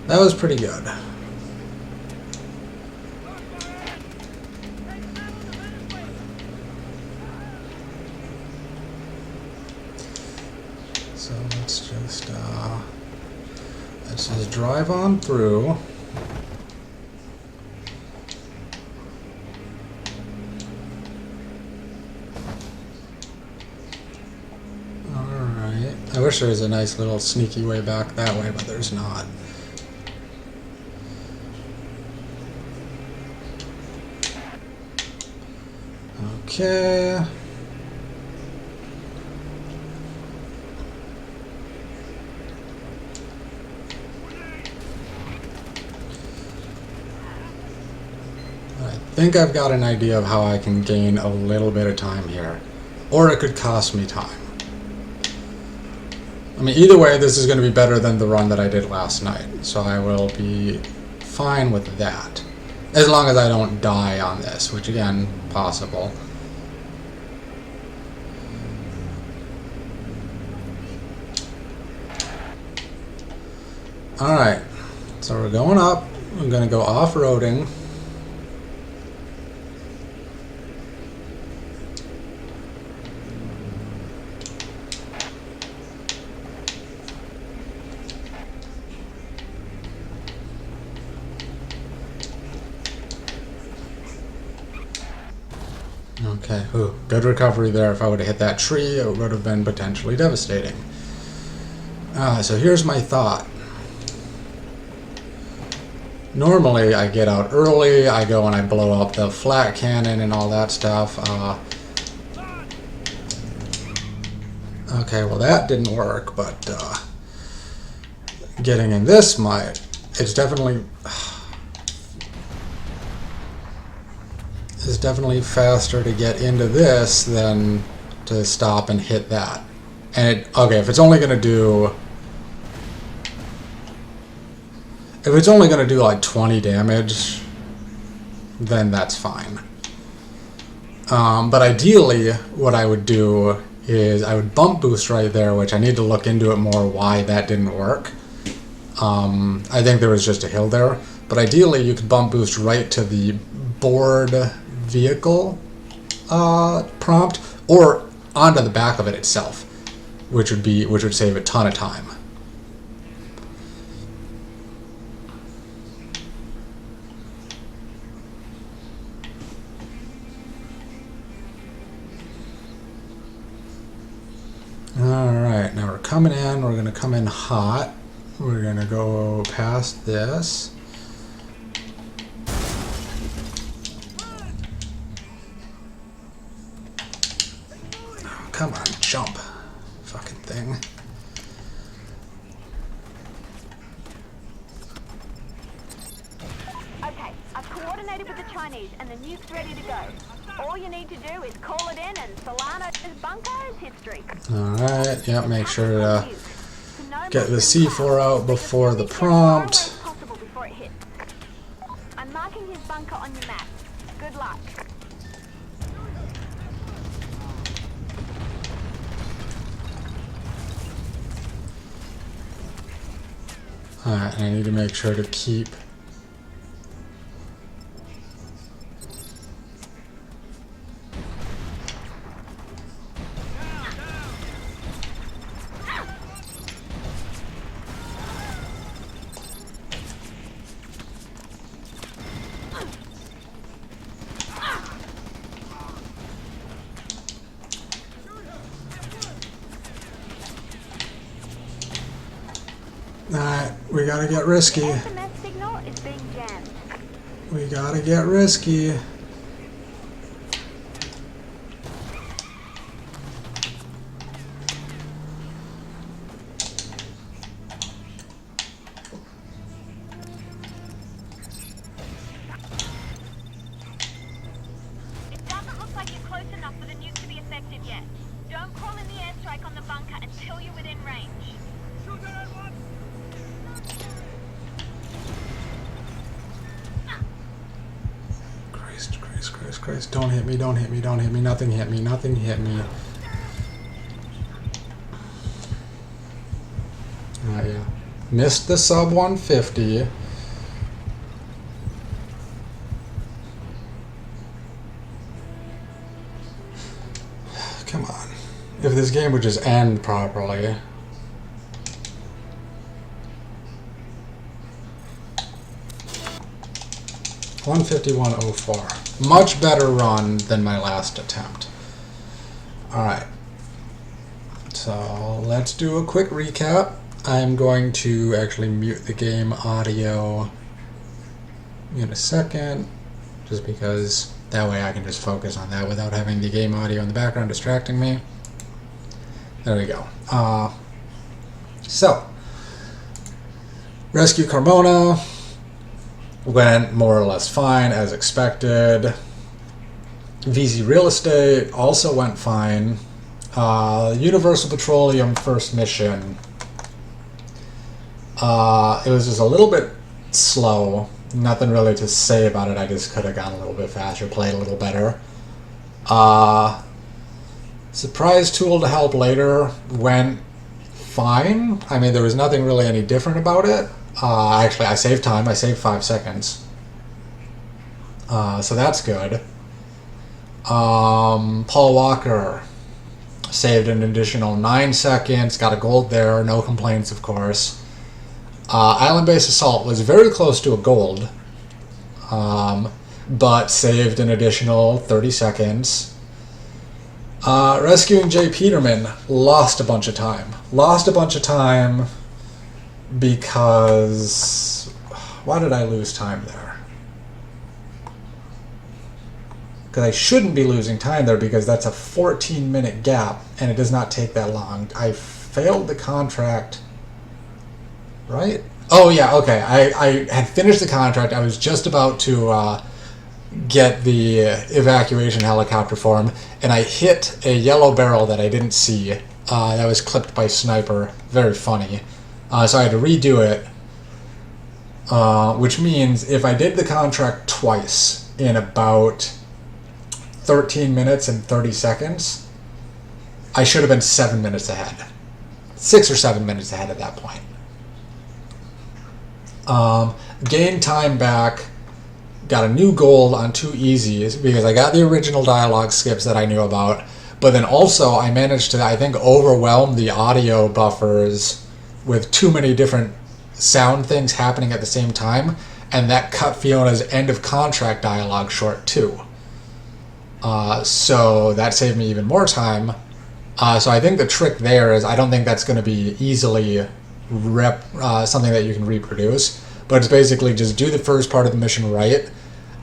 That was pretty good. So let's just drive on through. Alright. I wish there was a nice little sneaky way back that way, but there's not. Okay. I think I've got an idea of how I can gain a little bit of time here. Or it could cost me time. I mean, either way, this is going to be better than the run that I did last night. So I will be fine with that. As long as I don't die on this, which again, possible. Alright, so we're going up. I'm going to go off-roading. Okay, ooh, good recovery there. If I would have hit that tree, it would have been potentially devastating. So here's my thought. Normally, I get out early, I go and I blow up the flat cannon and all that stuff. Okay, well that didn't work, but getting in this might. It's definitely faster to get into this than to stop and hit that. And okay, if it's only gonna do like 20 damage, then that's fine. But ideally, what I would do is I would bump boost right there, which I need to look into it more why that didn't work. I think there was just a hill there, but ideally you could bump boost right to the board vehicle prompt, or onto the back of it itself, which would save a ton of time. Alright, now we're coming in, we're going to come in hot. We're going to go past this. Oh, come on, jump. Fucking thing. Okay, I've coordinated with the Chinese and the nuke's ready to go. All you need to do is call it in and Solano's bunker is history. Alright, yeah, make sure to get the C4 out before the prompt. I'm marking his bunker on your map. Good luck. Alright, I need to make sure to keep. Alright, we gotta get risky. SMS signal is being jammed. We gotta get risky. bunker until you're within range. Christ. Don't hit me. Nothing hit me. Yeah. Missed the sub 150. Come on. If this game would just end properly. $151.04. Much better run than my last attempt. Alright. So let's do a quick recap. I'm going to actually mute the game audio in a second, just because that way I can just focus on that without having the game audio in the background distracting me. There we go. So, Rescue Carmona went more or less fine as expected. VZ Real Estate also went fine. Universal Petroleum first mission. It was just a little bit slow. Nothing really to say about it. I just could have gone a little bit faster, played a little better. Surprise tool to help later went fine. I mean, there was nothing really any different about it. Actually, I saved time. I saved 5 seconds. So that's good. Paul Walker saved an additional 9 seconds. Got a gold there. No complaints, of course. Island Base Assault was very close to a gold, but saved an additional 30 seconds. Rescuing Jay Peterman lost a bunch of time. Because... why did I lose time there? Because I shouldn't be losing time there, because that's a 14-minute gap, and it does not take that long. I failed the contract... right? Oh yeah, okay. I had finished the contract. I was just about to get the evacuation helicopter for him, and I hit a yellow barrel that I didn't see. That was clipped by sniper. Very funny. So I had to redo it, which means if I did the contract twice in about 13 minutes and 30 seconds, I should have been 7 minutes ahead. 6 or 7 minutes ahead at that point. Gained time back, got a new gold on 2 easies because I got the original dialogue skips that I knew about, but then also I managed to, I think, overwhelm the audio buffers with too many different sound things happening at the same time, and that cut Fiona's end of contract dialogue short too. So that saved me even more time. So I think the trick there is, I don't think that's going to be easily something that you can reproduce, but it's basically just do the first part of the mission right,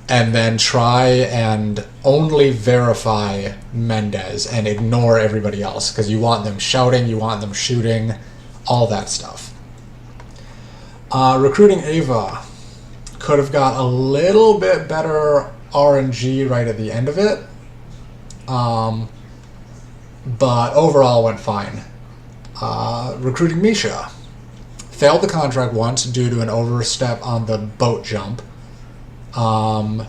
and then try and only verify Mendez and ignore everybody else, because you want them shouting, you want them shooting, all that stuff. Recruiting Ava could have got a little bit better RNG right at the end of it, but overall went fine. Recruiting Misha failed the contract once due to an overstep on the boat jump, and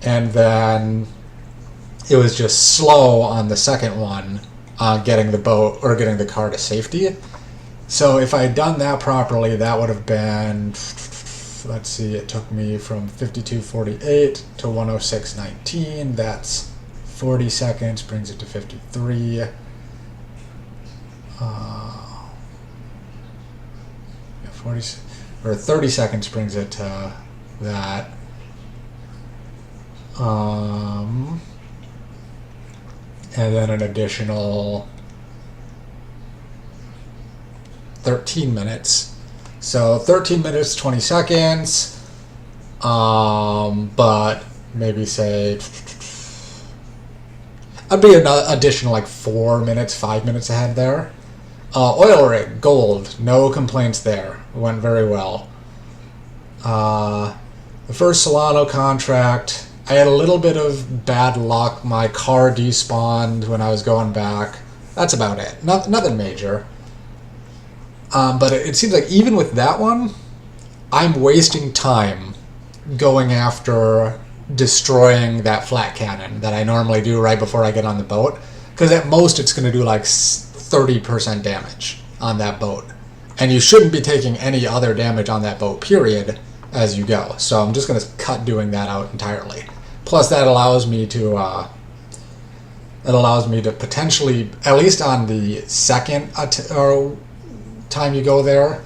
then it was just slow on the second one, getting the boat or getting the car to safety. So if I had done that properly, that would have been, let's see, it took me from 52:48 to 106:19. That's 40 seconds, brings it to 53. 30 seconds brings it to that. And then an additional 13 minutes. So 13 minutes, 20 seconds. But maybe say I'd be an additional like 4 minutes, 5 minutes ahead there. Oil rig, gold, no complaints there. Went very well. The first Solano contract, I had a little bit of bad luck. My car despawned when I was going back. That's about it. Nothing major. But it seems like even with that one, I'm wasting time going after destroying that flat cannon that I normally do right before I get on the boat. Because at most it's going to do like 30% damage on that boat. And you shouldn't be taking any other damage on that boat, period, as you go. So I'm just going to cut doing that out entirely. Plus that allows me to potentially, at least on the second time you go there,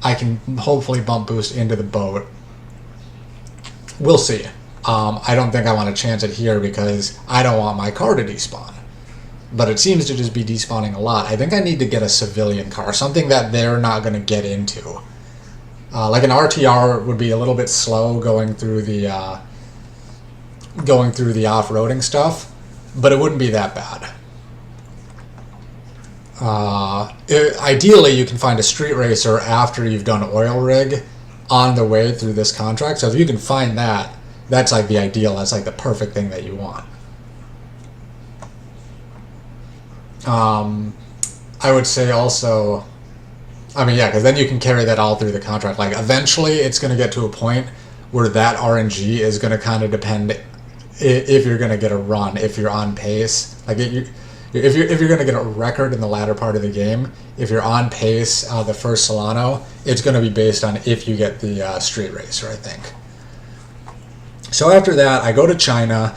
I can hopefully bump boost into the boat. We'll see. I don't think I want to chance it here because I don't want my car to despawn. But it seems to just be despawning a lot. I think I need to get a civilian car, something that they're not going to get into. Like an RTR would be a little bit slow going through the off-roading stuff, but it wouldn't be that bad. Ideally, you can find a street racer after you've done oil rig on the way through this contract. So if you can find that, that's like the ideal. That's like the perfect thing that you want. I would say also, I mean, yeah, because then you can carry that all through the contract. Like eventually, it's going to get to a point where that RNG is going to kind of depend if you're going to get a run, if you're on pace. Like if you're going to get a record in the latter part of the game, if you're on pace the first Solano, it's going to be based on if you get the street racer, I think. So after that, I go to China.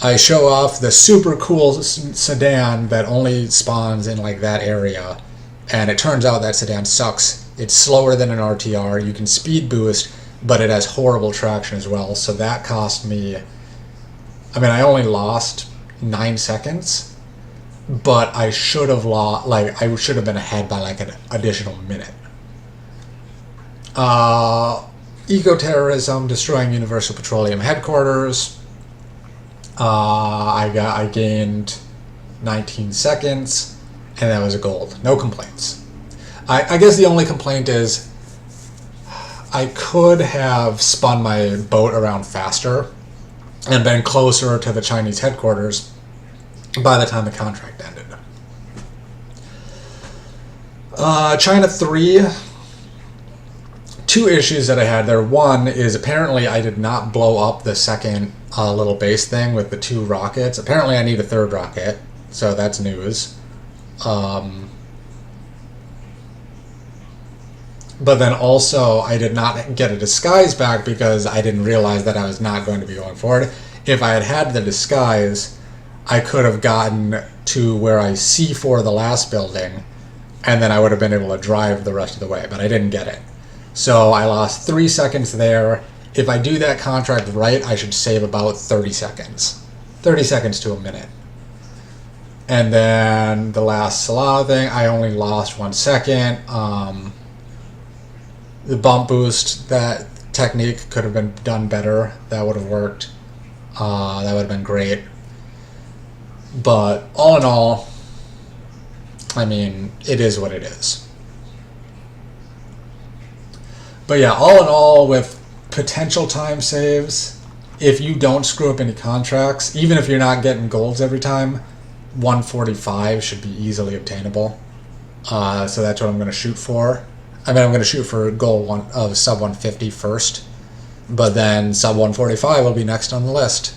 I show off the super cool sedan that only spawns in like that area, and it turns out that sedan sucks. It's slower than an RTR. You can speed boost, but it has horrible traction as well. So that cost me, I mean, I only lost 9 seconds, but I should have lost, like I should have been ahead by like an additional minute. Eco-terrorism, destroying Universal Petroleum headquarters. I gained 19 seconds, and that was a gold. No complaints. I guess the only complaint is I could have spun my boat around faster and been closer to the Chinese headquarters by the time the contract ended. China 3. 2 issues that I had there. One is apparently I did not blow up the second little base thing with the 2 rockets. Apparently I need a 3rd rocket, so that's news. But then also I did not get a disguise back because I didn't realize that I was not going to be going forward. If I had had the disguise, I could have gotten to where I C4 the last building, and then I would have been able to drive the rest of the way, but I didn't get it. So I lost 3 seconds there. If I do that contract right, I should save about 30 seconds. 30 seconds to a minute. And then the last Solana thing, I only lost 1 second. The bump boost, that technique could have been done better. That would have worked. That would have been great. But all in all, I mean, it is what it is. But yeah, all in all, with potential time saves, if you don't screw up any contracts, even if you're not getting golds every time, 145 should be easily obtainable. So that's what I'm going to shoot for. I mean, I'm going to shoot for a goal of sub 150 first, but then sub 145 will be next on the list.